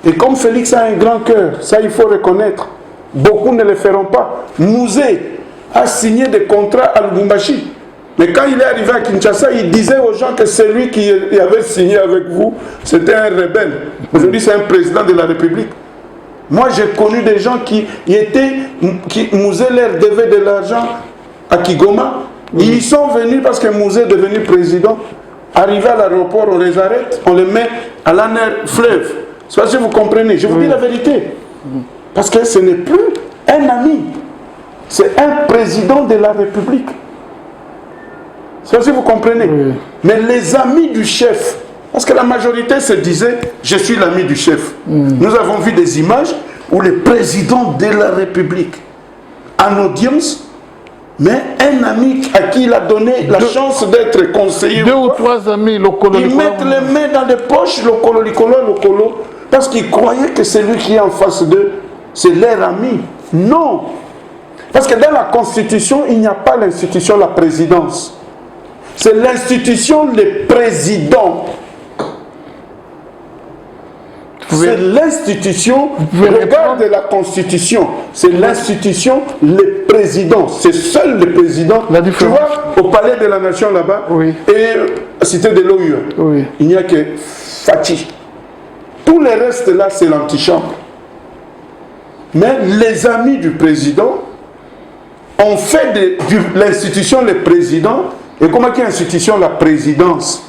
[SPEAKER 2] et comme Félix a un grand cœur, ça il faut reconnaître, beaucoup ne le feront pas. Mouzé a signé des contrats à Lubumbashi. Mais quand il est arrivé à Kinshasa, il disait aux gens que celui qui avait signé avec vous, c'était un rebelle. Aujourd'hui, c'est un président de la République. Moi, j'ai connu des gens qui Mouzé leur devait de l'argent à Kigoma. Ils sont venus parce que Mouzé est devenu président. Arrivé à l'aéroport, on les arrête, on les met à l'ANER fleuve. C'est si vous comprenez. Je vous dis la vérité. Parce que ce n'est plus un ami. C'est un président de la République. C'est si vous comprenez. Mais les amis du chef, parce que la majorité se disait, je suis l'ami du chef. Nous avons vu des images où le président de la République, en audience, mais un ami à qui il a donné la chance d'être conseiller.
[SPEAKER 1] 2 ou 3 amis,
[SPEAKER 2] ils mettent les mains dans les poches, Lokolo, parce qu'ils croyaient que celui qui est en face d'eux, c'est leur ami. Non. Parce que dans la Constitution, il n'y a pas l'institution, la présidence. C'est l'institution, le président. C'est l'institution, regarde la Constitution, c'est l'institution, le président. C'est seul le président. Tu vois, au Palais de la Nation là-bas, et à Cité de l'OU, il n'y a que Fachi. Tout le reste là, c'est l'antichambre. Mais les amis du président ont fait de l'institution, le président, et comment qu'il y a institution, la présidence.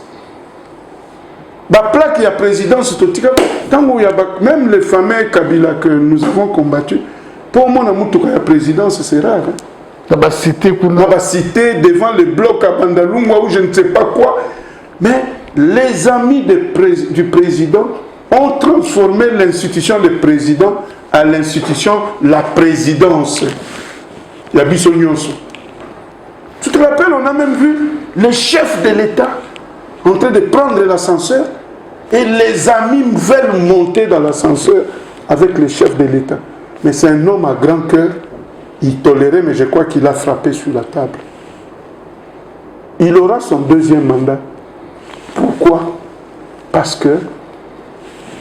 [SPEAKER 2] La plaque, il y a présidence, même les fameux Kabila que nous avons combattu, pour moi, la présidence, c'est rare.
[SPEAKER 1] On va citer
[SPEAKER 2] devant le bloc à Bandalungwa ou je ne sais pas quoi. Mais les amis du président ont transformé l'institution de président à l'institution, la présidence. Il y a Bissonyonso. Tu te rappelles, on a même vu le chef de l'État en train de prendre l'ascenseur et les amis veulent monter dans l'ascenseur avec le chef de l'État. Mais c'est un homme à grand cœur, il tolérait, mais je crois qu'il a frappé sur la table. Il aura son 2e mandat. Pourquoi? Parce que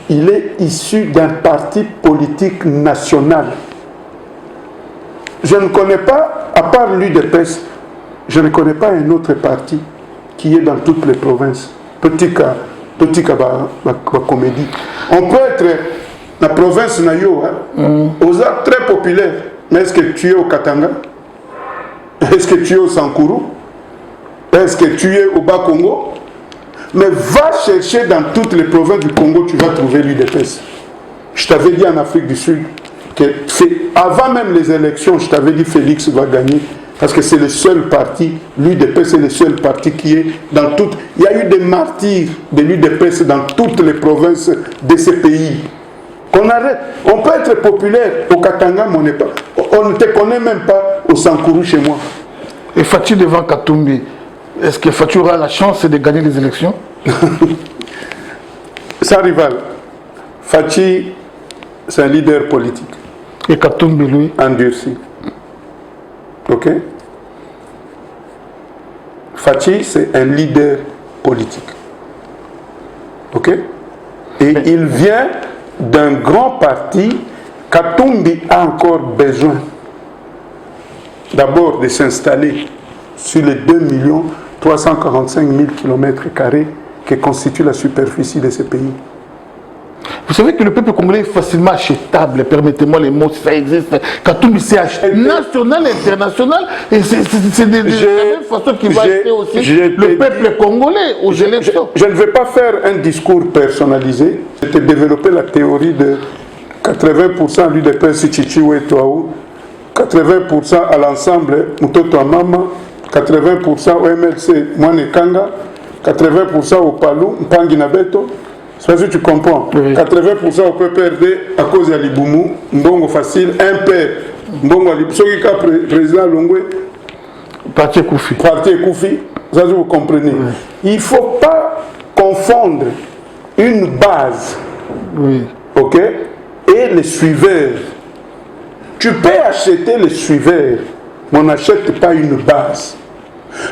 [SPEAKER 2] il est issu d'un parti politique national. Je ne connais pas, à part l'UDPS, je ne connais pas un autre parti qui est dans toutes les provinces. Petit cas comédie. On peut être la province Nayo, aux arts très populaires. Mais est-ce que tu es au Katanga? Est-ce que tu es au Sankourou? Est-ce que tu es au Bas-Congo? Mais va chercher dans toutes les provinces du Congo, tu vas trouver l'UDPS. Je t'avais dit en Afrique du Sud que avant même les élections, je t'avais dit Félix va gagner. Parce que c'est le seul parti, l'UDPS c'est le seul parti qui est dans toutes... Il y a eu des martyrs de l'UDPS dans toutes les provinces de ces pays. Qu'on arrête. On peut être populaire au Katanga, mais on ne te connaît même pas au Sankourou chez moi.
[SPEAKER 1] Et Fachi devant Katumbi, est-ce que Fachi aura la chance de gagner les élections?
[SPEAKER 2] Sans rival. Fachi, c'est un leader politique.
[SPEAKER 1] Et Katumbi, lui?
[SPEAKER 2] Endurci. Ok? Fachi, c'est un leader politique. Ok? Et il vient d'un grand parti. Katumbi a encore besoin d'abord de s'installer sur les 2 345 000 km² que constitue la superficie de ce pays.
[SPEAKER 1] Vous savez que le peuple congolais est facilement achetable, permettez-moi les mots, si ça existe. Katumbi c'est acheté national, international, et c'est de la même façon qu'il va acheter aussi le peuple congolais aux élections.
[SPEAKER 2] Je ne vais pas faire un discours personnalisé. J'ai développé la théorie de 80% l'UDPS Chichiou et Toaou, 80% à l'ensemble Mutoto Amama, 80% au MLC Mwanekanga, 80% au Palou, Mpangi Nabeto. C'est que tu comprends. 80% au PPRD à cause de Liboumou, Mbongo facile, un père Mbongo Ali, celui qui est président Longwe,
[SPEAKER 1] Parti Koufi.
[SPEAKER 2] Parti Koufi, ça vous comprenez. Oui. Il ne faut pas confondre une base, oui, ok, et les suiveurs. Tu peux acheter les suiveurs, mais on n'achète pas une base.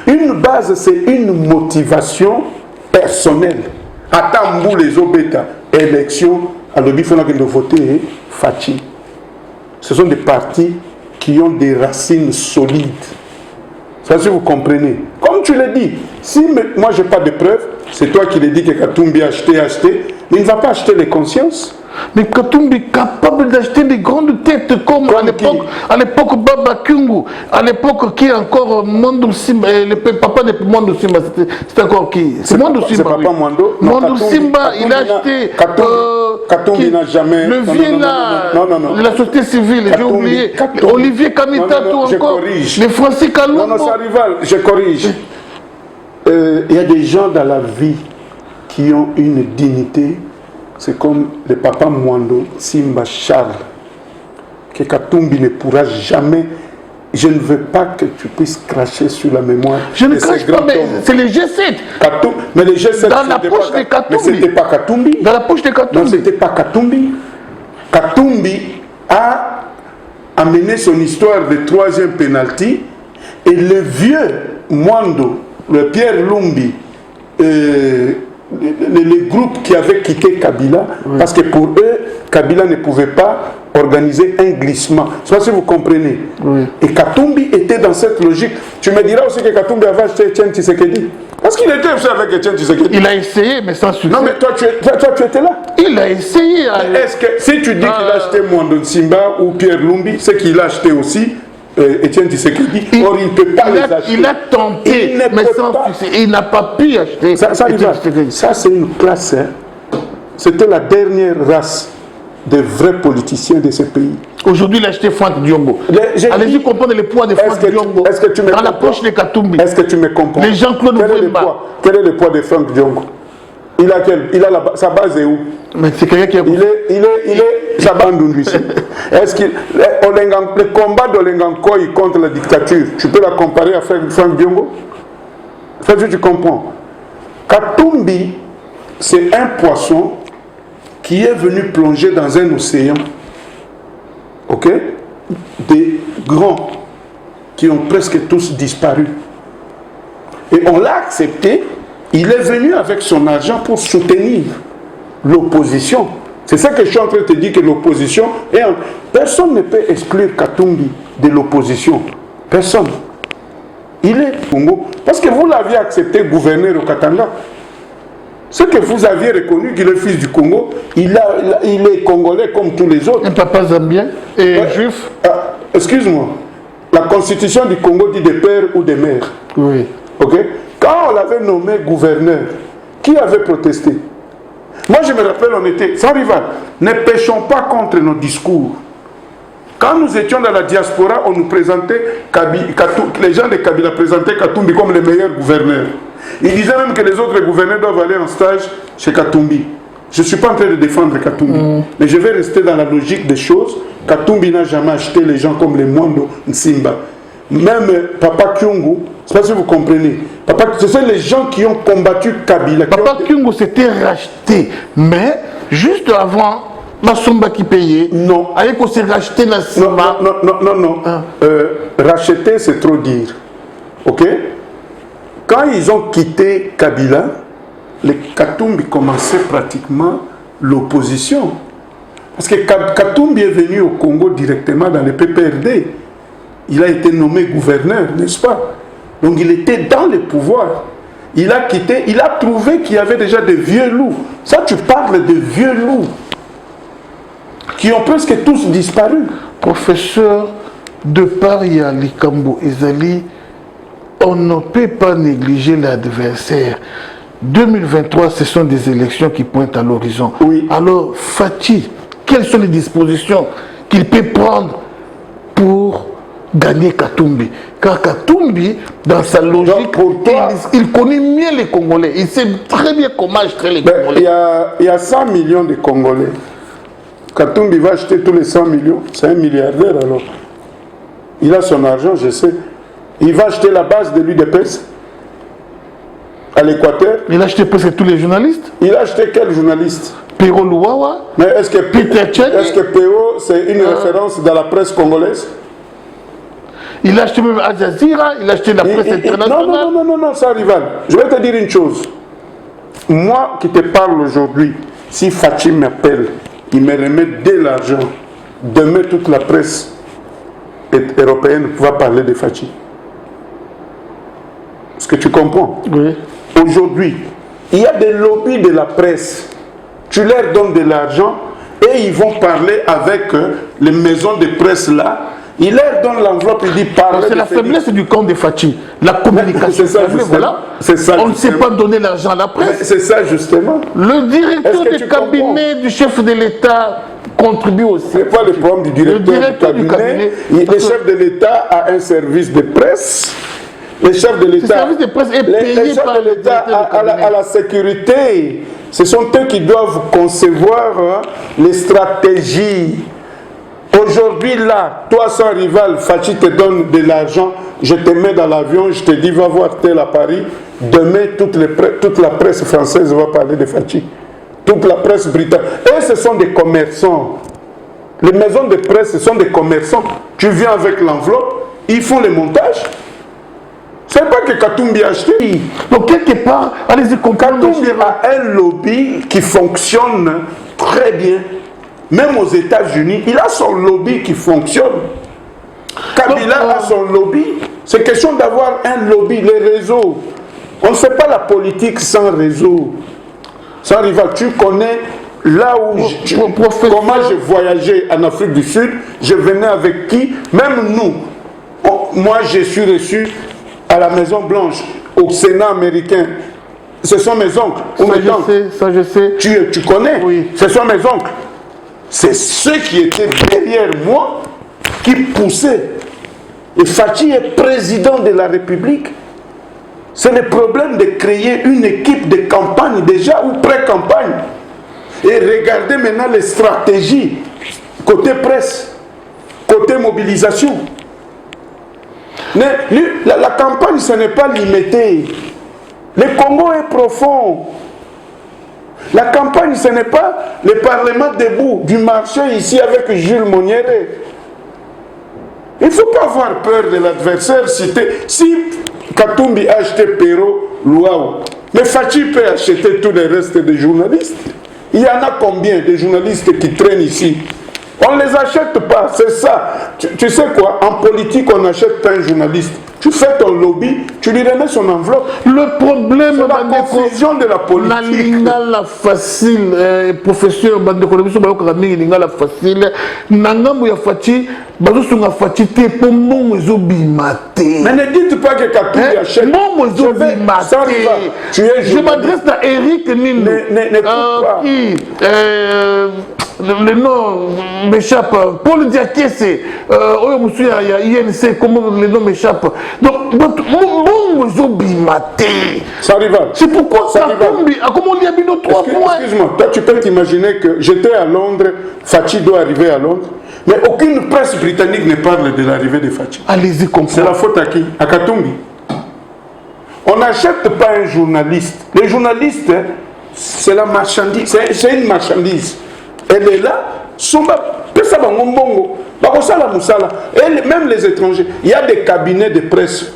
[SPEAKER 2] Une base, c'est une motivation personnelle. Attends, les obéta, élection, à l'objet, il faut que nous voter Fachi. Ce sont des partis qui ont des racines solides. Ça, si vous comprenez. Comme tu l'as dit, si moi je n'ai pas de preuves, c'est toi qui l'as dit que Katumbi a acheté, mais il ne va pas acheter les consciences.
[SPEAKER 1] Mais Katumbi est capable d'acheter des grandes têtes comme à l'époque Baba Kungu, à l'époque qui est encore Mondo Simba, le papa de Mondo Simba, c'est encore qui? C'est Mondo Simba. C'est
[SPEAKER 2] papa Mondo.
[SPEAKER 1] Mondo Simba, il a acheté.
[SPEAKER 2] Katumbi n'a jamais.
[SPEAKER 1] Le vieux là, la société civile, j'ai oublié. Olivier Kamitatou encore. Les Francis Kalongo.
[SPEAKER 2] Non, ça rival, je corrige. Il y a des gens dans la vie qui ont une dignité. C'est comme le papa Mwando Simba Charles, que Katumbi ne pourra jamais. Je ne veux pas que tu puisses cracher sur la mémoire.
[SPEAKER 1] Je ne crache pas, mais c'est les G7.
[SPEAKER 2] Mais les G7,
[SPEAKER 1] dans la poche de Katumbi.
[SPEAKER 2] Mais c'était pas Katumbi.
[SPEAKER 1] Dans la poche de Katumbi.
[SPEAKER 2] Non, c'était pas Katumbi. Katumbi a amené son histoire de troisième penalty et le vieux Mwando, le Pierre Lumbi, les groupes qui avaient quitté Kabila, oui, parce que pour eux, Kabila ne pouvait pas organiser un glissement. Je ne sais pas si vous comprenez. Oui. Et Katumbi était dans cette logique. Tu me diras aussi que Katumbi avait acheté Etienne Tshisekedi. Parce qu'il était aussi avec Etienne Tshisekedi.
[SPEAKER 1] Il a essayé, mais sans succès.
[SPEAKER 2] Non, mais toi, tu étais là.
[SPEAKER 1] Il a essayé.
[SPEAKER 2] Est-ce que si tu dis qu'il a acheté Mwando Simba ou Pierre Lumbi, c'est qu'il a acheté aussi Etienne Tshisekedi, or il ne peut pas les acheter.
[SPEAKER 1] Il a tenté, mais sans succès. Il n'a pas pu acheter Etienne Tshisekedi.
[SPEAKER 2] Ça, c'est une classe. Hein. C'était la dernière race des vrais politiciens de ce pays.
[SPEAKER 1] Aujourd'hui, il a acheté Franck Diongo. Allez-y comprendre le poids de Franck Diongo dans la poche de Katumbi.
[SPEAKER 2] Est-ce que tu me comprends?
[SPEAKER 1] Les Jean-Claude Wemba.
[SPEAKER 2] Quel est le poids de Franck Diongo? Il a sa base est où?
[SPEAKER 1] Mais c'est quelqu'un qui est...
[SPEAKER 2] Il est Sabandou, ici. Est-ce que le combat d'Olengankoy contre la dictature, tu peux la comparer à Franck Diongo? Ça, tu comprends. Katumbi, c'est un poisson qui est venu plonger dans un océan. Ok? Des grands qui ont presque tous disparu. Et on l'a accepté. Il est venu avec son argent pour soutenir l'opposition. C'est ça que je suis en train de te dire, que l'opposition... Personne ne peut exclure Katumbi de l'opposition. Personne. Il est Congo. Parce que vous l'aviez accepté gouverneur au Katanga. Ce que vous aviez reconnu qu'il est fils du Congo, il est congolais comme tous les autres.
[SPEAKER 1] Un papa zambien et juif.
[SPEAKER 2] Excuse-moi. La constitution du Congo dit des pères ou des mères.
[SPEAKER 1] Oui.
[SPEAKER 2] Ok? Quand on l'avait nommé gouverneur, qui avait protesté? Moi, je me rappelle, on était sans rival. Ne péchons pas contre nos discours. Quand nous étions dans la diaspora, on nous présentait, les gens de Kabila présentaient Katumbi comme le meilleur gouverneur. Ils disaient même que les autres gouverneurs doivent aller en stage chez Katumbi. Je ne suis pas en train de défendre Katumbi, mais je vais rester dans la logique des choses. Katumbi n'a jamais acheté les gens comme les Mwando Nsimba. Même Papa Kyungu, je ne sais pas si vous comprenez. Ce sont les gens qui ont combattu Kabila.
[SPEAKER 1] Papa Kyungu s'était racheté, mais juste avant, Masumba qui payait.
[SPEAKER 2] Non.
[SPEAKER 1] Avec qu'on s'est racheté la Simba.
[SPEAKER 2] Non. Racheter, c'est trop dire. Ok? Quand ils ont quitté Kabila, les Katumbi commençaient pratiquement l'opposition. Parce que Katumbi est venu au Congo directement dans le PPRD. Il a été nommé gouverneur, n'est-ce pas? Donc il était dans le pouvoir. Il a quitté, il a trouvé qu'il y avait déjà des vieux loups. Ça, tu parles de vieux loups qui ont presque tous disparu.
[SPEAKER 1] Professeur, de par Likambo Ezali, on ne peut pas négliger l'adversaire. 2023, ce sont des élections qui pointent à l'horizon.
[SPEAKER 2] Oui.
[SPEAKER 1] Alors, Fachi, quelles sont les dispositions qu'il peut prendre pour gagner Katumbi? Car Katumbi, dans sa logique, il connaît mieux les Congolais. Il sait très bien comment acheter les Congolais.
[SPEAKER 2] Il y a 100 millions de Congolais. Katumbi va acheter tous les 100 millions. C'est un milliardaire alors. il a son argent, je sais. Il va acheter la base de l'UDPS à l'Équateur.
[SPEAKER 1] Il a acheté presque tous les journalistes.
[SPEAKER 2] Il a acheté quel journaliste?
[SPEAKER 1] Pero Luwawa.
[SPEAKER 2] Mais est-ce que
[SPEAKER 1] Peter Tchèque.
[SPEAKER 2] est-ce que PO c'est une référence dans la presse congolaise?
[SPEAKER 1] Il a acheté même Al Jazeera, il a acheté la presse internationale.
[SPEAKER 2] Non, ça rival. Je vais te dire une chose. Moi qui te parle aujourd'hui, si Fachi m'appelle, il me remet de l'argent. Demain, toute la presse européenne va parler de Fachi. Est-ce que tu comprends?
[SPEAKER 1] Oui.
[SPEAKER 2] Aujourd'hui, il y a des lobbies de la presse. Tu leur donnes de l'argent et ils vont parler avec les maisons de presse là. Il leur donne l'enveloppe, il dit parler.
[SPEAKER 1] C'est la faiblesse du camp de Fachi. La communication.
[SPEAKER 2] C'est ça,
[SPEAKER 1] voilà.
[SPEAKER 2] Ça,
[SPEAKER 1] on ne sait pas donner l'argent à la presse.
[SPEAKER 2] C'est ça, justement.
[SPEAKER 1] Le directeur du cabinet du chef de l'État contribue aussi.
[SPEAKER 2] C'est pas le problème du directeur du cabinet. Le chef de l'État a un service de presse. Le chef de l'État.
[SPEAKER 1] Le service de presse est payé par l'État
[SPEAKER 2] à la sécurité. Ce sont eux qui doivent concevoir les stratégies. Aujourd'hui, là, toi sans rival, Fachi te donne de l'argent, je te mets dans l'avion, je te dis va voir tel à Paris. Demain, toute la presse française va parler de Fachi. Toute la presse britannique. Et ce sont des commerçants. Les maisons de presse, ce sont des commerçants. Tu viens avec l'enveloppe, ils font les montages. C'est pas que Katumbi a acheté.
[SPEAKER 1] Donc, quelque part, allez-y,
[SPEAKER 2] Katumbi a un lobby qui fonctionne très bien. Même aux États-Unis, il a son lobby qui fonctionne. Kabila a son lobby. C'est question d'avoir un lobby, les réseaux. On ne fait pas la politique sans réseau. Sans rival. Tu connais là où comment je voyageais en Afrique du Sud, je venais avec qui? Même nous. Moi, je suis reçu à la Maison Blanche, au Sénat américain. Ce sont mes oncles.
[SPEAKER 1] Ça, je sais.
[SPEAKER 2] Tu connais?
[SPEAKER 1] Oui.
[SPEAKER 2] Ce sont mes oncles. C'est ceux qui étaient derrière moi qui poussaient. Et Fachi est président de la République. C'est le problème de créer une équipe de campagne déjà ou pré-campagne. Et regardez maintenant les stratégies côté presse, côté mobilisation. Mais la campagne, ce n'est pas limité. Le Congo est profond. La campagne, ce n'est pas le Parlement debout du marché ici avec Jules Moniere. Il ne faut pas avoir peur de l'adversaire. Si Katumbi a acheté Pero, Luau, mais Fachi peut acheter tous les restes des journalistes. Il y en a combien de journalistes qui traînent ici? On ne les achète pas, c'est ça. Tu sais quoi? En politique, on n'achète pas un journaliste. Tu fais ton lobby, tu lui remets son enveloppe.
[SPEAKER 1] Le problème,
[SPEAKER 2] c'est la confusion de la politique.
[SPEAKER 1] La facile, professeur, la facile. Nangamu ya Fachi, bazosunga Fachi te pour mon zobimate.
[SPEAKER 2] Mais ne dites pas que Katumbi achète.
[SPEAKER 1] Mon zobimate. Je m'adresse à Eric Nino. Qui le nom m'échappe. Paul Diakese, INC, comment le nom m'échappe. Donc, mon zobimate.
[SPEAKER 2] Ça arrive.
[SPEAKER 1] C'est pourquoi ça tombe. Comment on y a mis nos 3 points?
[SPEAKER 2] Excuse-moi, toi tu peux t'imaginer que j'étais à Londres, Fachi doit arriver à Londres, mais aucune presse britannique ne parle de l'arrivée de Fachi.
[SPEAKER 1] Allez-y, comprends.
[SPEAKER 2] C'est la faute à qui? À Katumbi. On n'achète pas un journaliste. Les journalistes, c'est la marchandise, c'est une marchandise. Elle est là, et même les étrangers. Il y a des cabinets de presse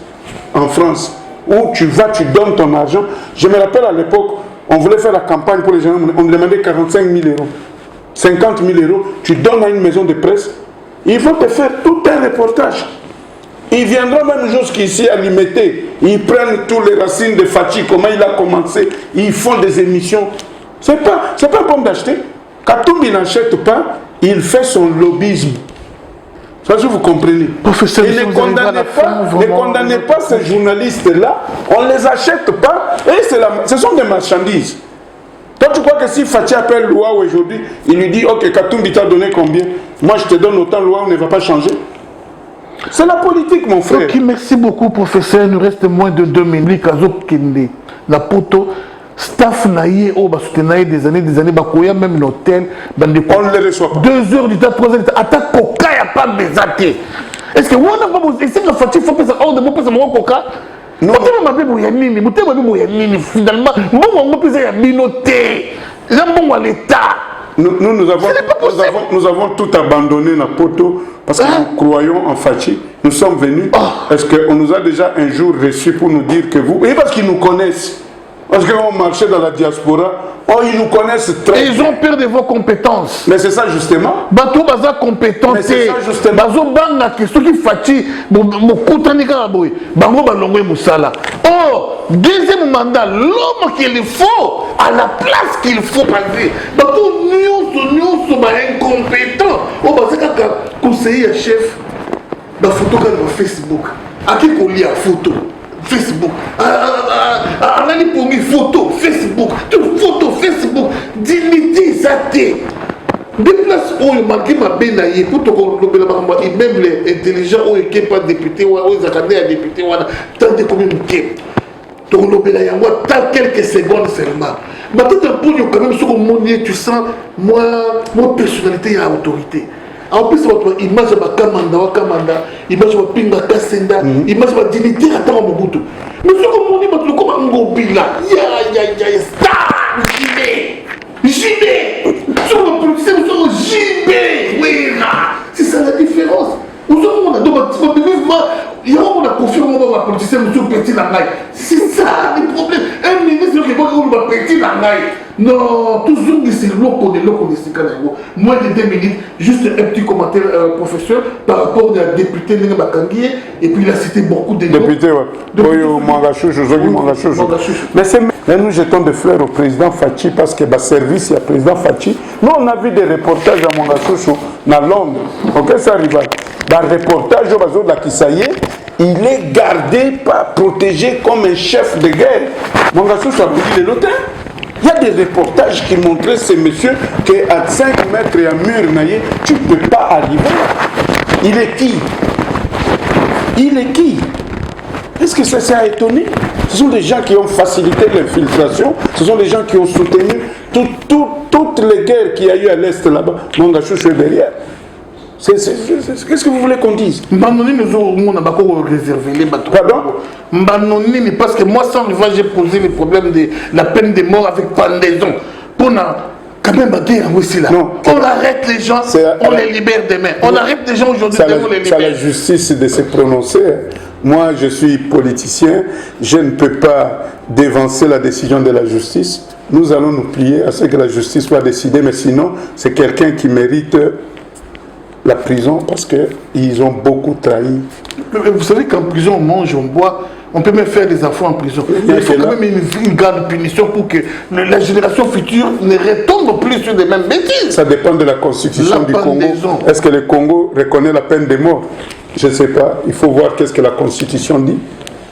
[SPEAKER 2] en France où tu vas, tu donnes ton argent. Je me rappelle à l'époque, on voulait faire la campagne pour les gens, on demandait 45 000 euros, 50 000 euros. Tu donnes à une maison de presse, ils vont te faire tout un reportage. Ils viendront même jusqu'ici à l'imiter. Ils prennent tous les racines de Fachi, comment il a commencé. Ils font des émissions. C'est pas un problème d'acheter. Katumbi n'achète pas, il fait son lobbyisme. Ça, vous comprenez.
[SPEAKER 1] Professeur,
[SPEAKER 2] et ne condamnez pas ces journalistes-là, on ne les achète pas, et ce sont des marchandises. Toi, tu crois que si Fachi appelle Luau aujourd'hui, il lui dit, ok, Katumbi t'a donné combien? Moi, je te donne autant, Luau ne va pas changer. C'est la politique, mon frère.
[SPEAKER 1] Ok, merci beaucoup, professeur. Il nous reste moins de 2 minutes. Kazokende, la poto. Staff naïe au soutenir des années bakoya même l'hôtel
[SPEAKER 2] on ne les reçoit pas
[SPEAKER 1] 2 heures du temps 3 heures attaque coca y a pas besoin. Est-ce que on a pas besoin, c'est que Fati faut penser hors de mon penser mon coca. Non. Mutema mabe boyanini, mutema mabe boyanini finalement, bon on peut dire minoté. Là bon à l'état.
[SPEAKER 2] Nous avons tout abandonné na poto parce que nous croyons en Fati. Nous sommes venus. Est-ce qu'on nous a déjà un jour reçus pour nous dire que vous... Et parce qu'ils nous connaissent. Parce qu'on marchait dans la diaspora, ils nous connaissent très bien.
[SPEAKER 1] Ils ont peur de vos compétences.
[SPEAKER 2] Mais c'est ça justement.
[SPEAKER 1] Bato baza compétence.
[SPEAKER 2] Mais c'est ça justement.
[SPEAKER 1] Bazo banga que ceux qui Fati, mokutanika boy, bango balongwe musala. Oh, deuxième mandat, l'homme qu'il faut, à la place qu'il faut passer. Bato nyonso ba incompétent. Oh bazaka conseiller chef. Ba photo ka na Facebook. Aki ko lia photo. Facebook, alali pongi photo, Facebook, toute photo, Facebook, dignité, ça t'est. Des places où il manque ma bénaïe, pour te comprendre, même les intelligents, où il n'y a pas de député, où il y a des députés, tant de communautés. Donc, tant quelques secondes seulement. Mais tout un peu, quand même, sur mon nez, tu sens, moi, personnalité et autorité. En plus, votre image de Kamanda, image de Pinga Kassenda, image de dignité à Tara Mobutu. Mais ce que mon image, comme un gobila, ya, star, JB, sur le production, sur le JB, oui, c'est ça la différence. Nous sommes donc, il y a un confirmé la politicien, monsieur Petit Nangaï. C'est ça le problème. Un ministre qui va Petit Nangaï. Non, toujours c'est l'eau de moins de 2 minutes, juste un petit commentaire, professeur, par rapport à la députée Nene Bakanguie, et puis il a cité beaucoup de
[SPEAKER 2] députés. Mais nous jetons des fleurs au président Fachi parce que le service, il y a le président Fachi. Nous, on a vu des reportages à Mangachouchou, dans Londres. Ok, ça arrive. Dans le reportage, il est gardé, protégé comme un chef de guerre. Mangachouchou a brûlé l'hôtel. Il y a des reportages qui montraient ces messieurs qu'à 5 mètres et à mur naïe, tu ne peux pas arriver. Il est qui? Il est qui? Est-ce que ça s'est étonné? Ce sont des gens qui ont facilité l'infiltration, ce sont des gens qui ont soutenu toutes les guerres qu'il y a eu à l'Est là-bas. Mangachouchou est derrière. Qu'est-ce que vous voulez qu'on dise? Pardon?
[SPEAKER 1] Parce que moi, sans rivage, j'ai posé le problème de la peine de mort avec pendaison. Pour quand même aussi là. Non, on arrête les gens, on les libère demain. On arrête les gens aujourd'hui, on les libère.
[SPEAKER 2] C'est à la justice de se prononcer. Moi, je suis politicien, je ne peux pas dévancer la décision de la justice. Nous allons nous plier à ce que la justice soit décidée, mais sinon, c'est quelqu'un qui mérite la prison parce qu'ils ont beaucoup trahi.
[SPEAKER 1] Vous savez qu'en prison, on mange, on boit, on peut même faire des enfants en prison. Il faut quand même une grande punition pour que la génération future ne retombe plus sur les mêmes bêtises.
[SPEAKER 2] Ça dépend de la constitution du Congo. Est-ce que le Congo reconnaît la peine de mort? Je ne sais pas. Il faut voir qu'est-ce que la constitution dit.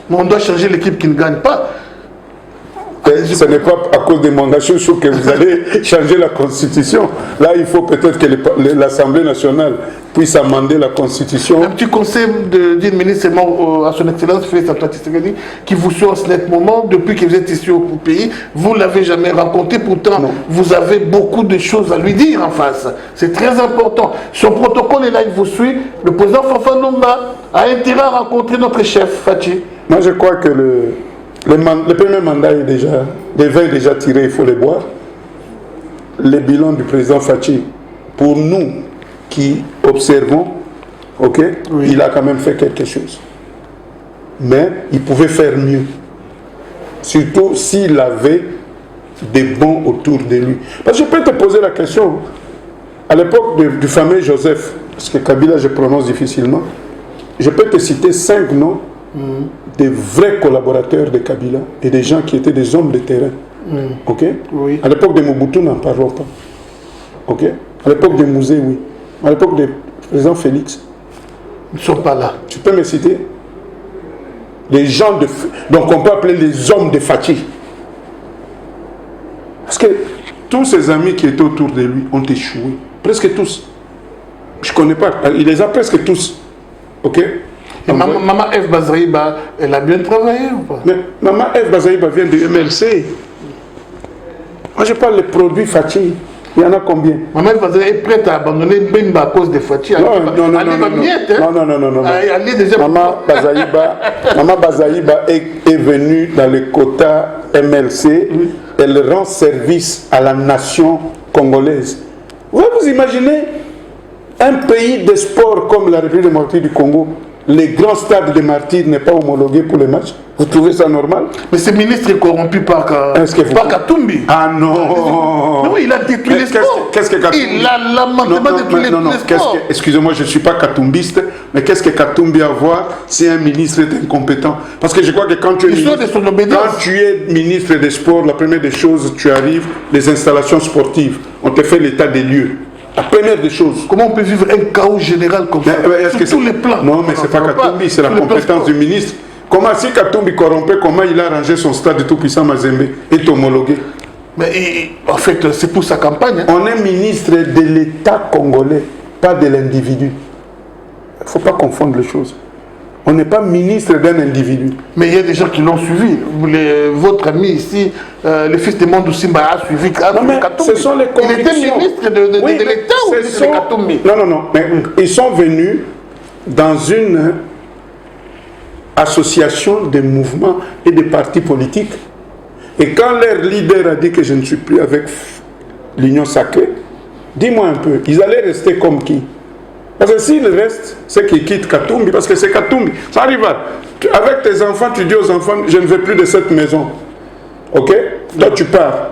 [SPEAKER 1] Mais on doit changer l'équipe qui ne gagne pas.
[SPEAKER 2] Ce n'est pas à cause de Mangachouchou que vous allez changer la constitution. Là, il faut peut-être que l'Assemblée nationale puisse amender la constitution.
[SPEAKER 1] Un petit conseil du ministre à son Excellence Félix Antoine Tshisekedi qui vous suit en ce net moment depuis que vous êtes ici au pays. Vous ne l'avez jamais rencontré, pourtant vous avez beaucoup de choses à lui dire en face. C'est très important. Son protocole est là, il vous suit. Le président Fafa Ndonga a intérêt à rencontrer notre chef, Fachi.
[SPEAKER 2] Moi, je crois que le premier mandat est déjà, les vins déjà tirés, il faut les boire. Le bilan du président Fachi, pour nous qui observons, il a quand même fait quelque chose. Mais il pouvait faire mieux. Surtout s'il avait des bons autour de lui. Parce que je peux te poser la question, à l'époque du fameux Joseph, parce que Kabila je prononce difficilement, je peux te citer 5 noms des vrais collaborateurs de Kabila et des gens qui étaient des hommes de terrain. À l'époque de Mobutu, n'en parlons pas. À l'époque de Mouzé, oui. À l'époque du président Félix.
[SPEAKER 1] Ils ne sont pas là.
[SPEAKER 2] Tu peux me citer les gens de... Donc on peut appeler les hommes de Fachi. Parce que tous ses amis qui étaient autour de lui ont échoué. Presque tous. Je ne connais pas. Il les a presque tous.
[SPEAKER 1] Et Maman F. Bazaïba, elle a bien travaillé ou pas?
[SPEAKER 2] Mais Maman F. Bazaïba vient du MLC. Moi je parle des produits Fachi. Il y en a combien?
[SPEAKER 1] Maman est prête à abandonner Bemba à cause des fatigues.
[SPEAKER 2] Non. Maman Bazaïba est venue dans le quota MLC. Oui. Elle rend service à la nation congolaise. Vous imaginez un pays de sport comme la République démocratique du Congo, les grands stades de martyrs n'est pas homologué pour les matchs? Vous trouvez ça normal?
[SPEAKER 1] Mais ce ministre est corrompu par Katumbi.
[SPEAKER 2] Ah non.
[SPEAKER 1] Mais oui, il a détruit les sports.
[SPEAKER 2] Qu'est-ce que Katumbi?
[SPEAKER 1] Il a lamentablement détruit les sports.
[SPEAKER 2] Excusez-moi, je ne suis pas katumbiste, mais qu'est-ce que Katumbi a à voir si un ministre est incompétent? Parce que je crois que quand tu es ministre des Sports, la première des choses, tu arrives, les installations sportives, on te fait l'état des lieux. La première des choses.
[SPEAKER 1] Comment on peut vivre un chaos général comme ça sur tous les plans?
[SPEAKER 2] Non, mais ce n'est pas Katumbi, c'est la compétence du ministre. Comment, si Katumbi corrompait, comment il a arrangé son stade tout-puissant Mazembe est homologué?
[SPEAKER 1] Mais en fait, c'est pour sa campagne. Hein.
[SPEAKER 2] On est ministre de l'État congolais, pas de l'individu. Il ne faut pas confondre les choses. On n'est pas ministre d'un individu.
[SPEAKER 1] Mais il y a des gens qui l'ont suivi. Votre ami ici, le fils de Mondou Simba a suivi Katumbi.
[SPEAKER 2] Ce sont les convictions.
[SPEAKER 1] Il était ministre de l'État ou de Katumbi?
[SPEAKER 2] Non. Mais ils sont venus dans une association de mouvements et de partis politiques. Et quand leur leader a dit que je ne suis plus avec l'Union sacrée, dis-moi un peu, ils allaient rester comme qui? Parce que s'ils restent, c'est qu'ils quittent Katumbi, parce que c'est Katumbi. Ça arrive. Avec tes enfants, tu dis aux enfants, je ne veux plus de cette maison. Ok? Toi, tu pars.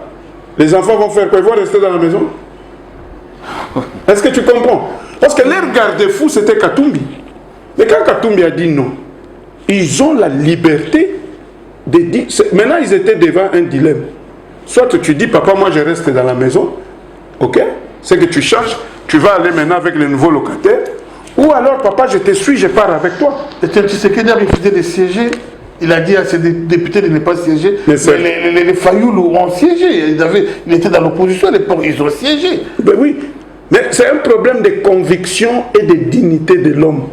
[SPEAKER 2] Les enfants vont faire quoi? Ils vont rester dans la maison? Est-ce que tu comprends? Parce que leur garde-fou, c'était Katumbi. Mais quand Katumbi a dit non, ils ont la liberté de dire... Maintenant, ils étaient devant un dilemme. Soit tu dis, papa, moi, je reste dans la maison. Ok? C'est que tu changes. Tu vas aller maintenant avec les nouveaux locataires. Ou alors, papa, je te suis, je pars avec toi.
[SPEAKER 1] Et Tshisekedi a refusé de siéger. Il a dit à ses députés de ne pas siéger. Mais les Fayoulou ont siégé. Il était dans l'opposition à l'époque. Ils ont siégé.
[SPEAKER 2] Ben oui. Mais c'est un problème de conviction et de dignité de l'homme.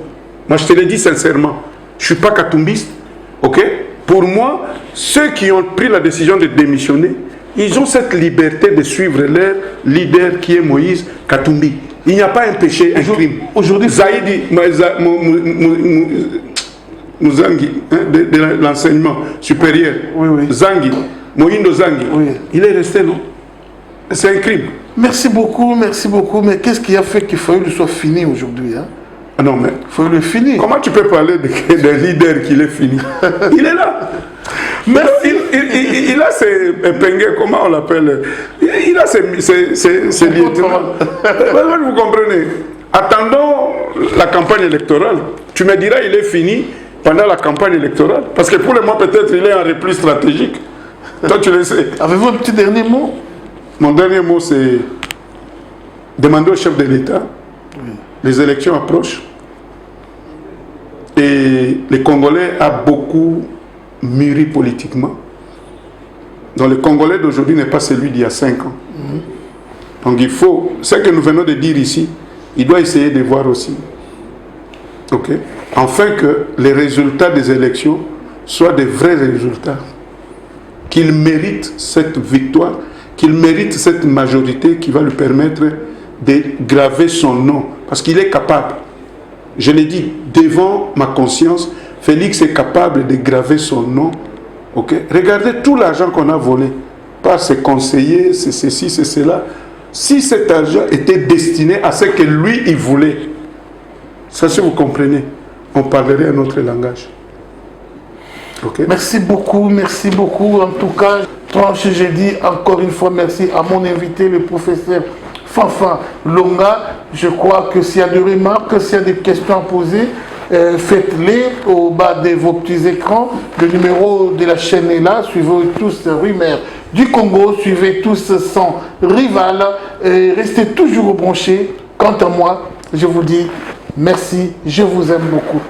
[SPEAKER 2] Moi, je te le dis sincèrement. Je ne suis pas katumbiste. Ok? Pour moi, ceux qui ont pris la décision de démissionner, ils ont cette liberté de suivre leur leader qui est Moïse Katumbi. Il n'y a pas un péché, un crime.
[SPEAKER 1] Aujourd'hui,
[SPEAKER 2] Zaïdi Mouzangi, de l'enseignement supérieur,
[SPEAKER 1] oui.
[SPEAKER 2] Zangi, Moïndo Zangi, oui. Il est resté, non? C'est un crime.
[SPEAKER 1] Merci beaucoup. Mais qu'est-ce qui a fait qu'il Fayoulou soit fini aujourd'hui, hein?
[SPEAKER 2] Non, mais
[SPEAKER 1] Fayoulou est fini.
[SPEAKER 2] Comment tu peux parler d'un leader qui est fini? Il est là. Il a ses épingues, comment on l'appelle? Il a ses lieutenants. Vous comprenez? Attendons la campagne électorale. Tu me diras, il est fini pendant la campagne électorale. Parce que pour le moment, peut-être, il est en repli stratégique. Toi, tu le sais.
[SPEAKER 1] Avez-vous un petit dernier mot?
[SPEAKER 2] Mon dernier mot, c'est demander au chef de l'État. Oui. Les élections approchent. Et les Congolais ont beaucoup mûri politiquement. Donc le Congolais d'aujourd'hui n'est pas celui d'il y a 5 ans. Donc il faut, ce que nous venons de dire ici, il doit essayer de voir aussi. Ok? Afin que les résultats des élections soient des vrais résultats. Qu'il mérite cette victoire, qu'il mérite cette majorité qui va lui permettre de graver son nom. Parce qu'il est capable. Je l'ai dit, devant ma conscience, Félix est capable de graver son nom. Okay? Regardez tout l'argent qu'on a volé par ses conseillers, c'est ceci, c'est cela. Si cet argent était destiné à ce que lui, il voulait, ça, si vous comprenez, on parlerait un autre langage. Okay?
[SPEAKER 1] Merci beaucoup. En tout cas, j'ai dit encore une fois merci à mon invité, le professeur Fanfan Longa. Je crois que s'il y a des remarques, s'il y a des questions à poser, faites-les au bas de vos petits écrans. Le numéro de la chaîne est là. Suivez tous Rumeur du Congo. Suivez tous son rival. Restez toujours branchés. Quant à moi, je vous dis merci. Je vous aime beaucoup.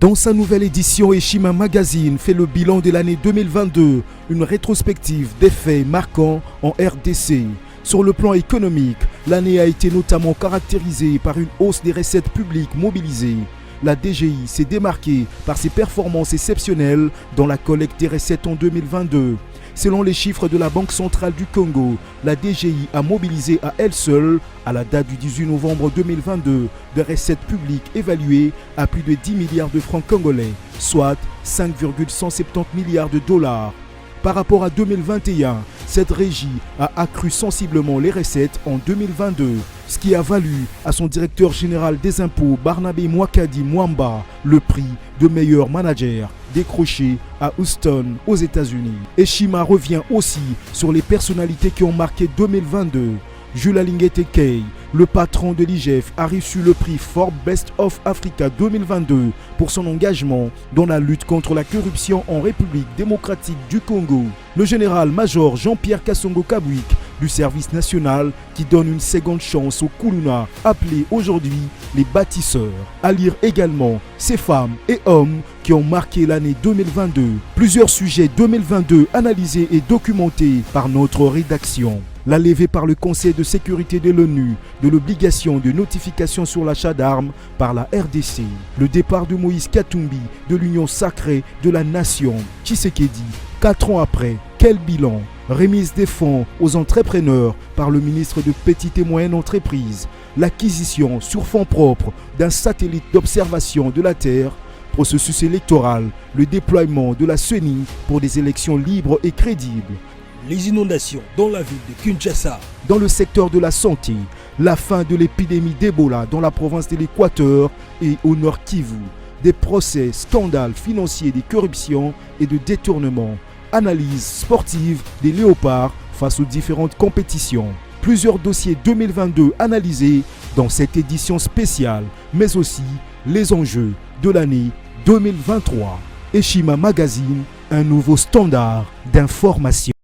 [SPEAKER 3] Dans sa nouvelle édition, Eshima Magazine fait le bilan de l'année 2022, une rétrospective des faits marquants en RDC. Sur le plan économique, l'année a été notamment caractérisée par une hausse des recettes publiques mobilisées. La DGI s'est démarquée par ses performances exceptionnelles dans la collecte des recettes en 2022. Selon les chiffres de la Banque centrale du Congo, la DGI a mobilisé à elle seule, à la date du 18 novembre 2022, des recettes publiques évaluées à plus de 10 milliards de francs congolais, soit 5,170 milliards de dollars. Par rapport à 2021, cette régie a accru sensiblement les recettes en 2022, ce qui a valu à son directeur général des impôts, Barnabé Mwakadi Mwamba, le prix de meilleur manager décroché à Houston, aux États-Unis. Eshima revient aussi sur les personnalités qui ont marqué 2022. Jules Alingete Kay, le patron de l'IGF, a reçu le prix Forbes Best of Africa 2022 pour son engagement dans la lutte contre la corruption en République démocratique du Congo. Le général-major Jean-Pierre Kassongo Kabwik du service national qui donne une seconde chance aux Kuluna, appelés aujourd'hui les bâtisseurs. À lire également ces femmes et hommes qui ont marqué l'année 2022. Plusieurs sujets 2022 analysés et documentés par notre rédaction. La levée par le Conseil de sécurité de l'ONU de l'obligation de notification sur l'achat d'armes par la RDC. Le départ de Moïse Katumbi de l'Union sacrée de la nation. Tshisekedi, 4 ans après, quel bilan? Remise des fonds aux entrepreneurs par le ministre de Petites et Moyennes Entreprises. L'acquisition sur fonds propres d'un satellite d'observation de la Terre. Processus électoral, le déploiement de la CENI pour des élections libres et crédibles.
[SPEAKER 4] Les inondations dans la ville de Kinshasa.
[SPEAKER 3] Dans le secteur de la santé, la fin de l'épidémie d'Ebola dans la province de l'Équateur et au Nord Kivu. Des procès, scandales financiers, de corruption et de détournement. Analyse sportive des léopards face aux différentes compétitions. Plusieurs dossiers 2022 analysés dans cette édition spéciale, mais aussi les enjeux de l'année 2023. Eshima Magazine, un nouveau standard d'information.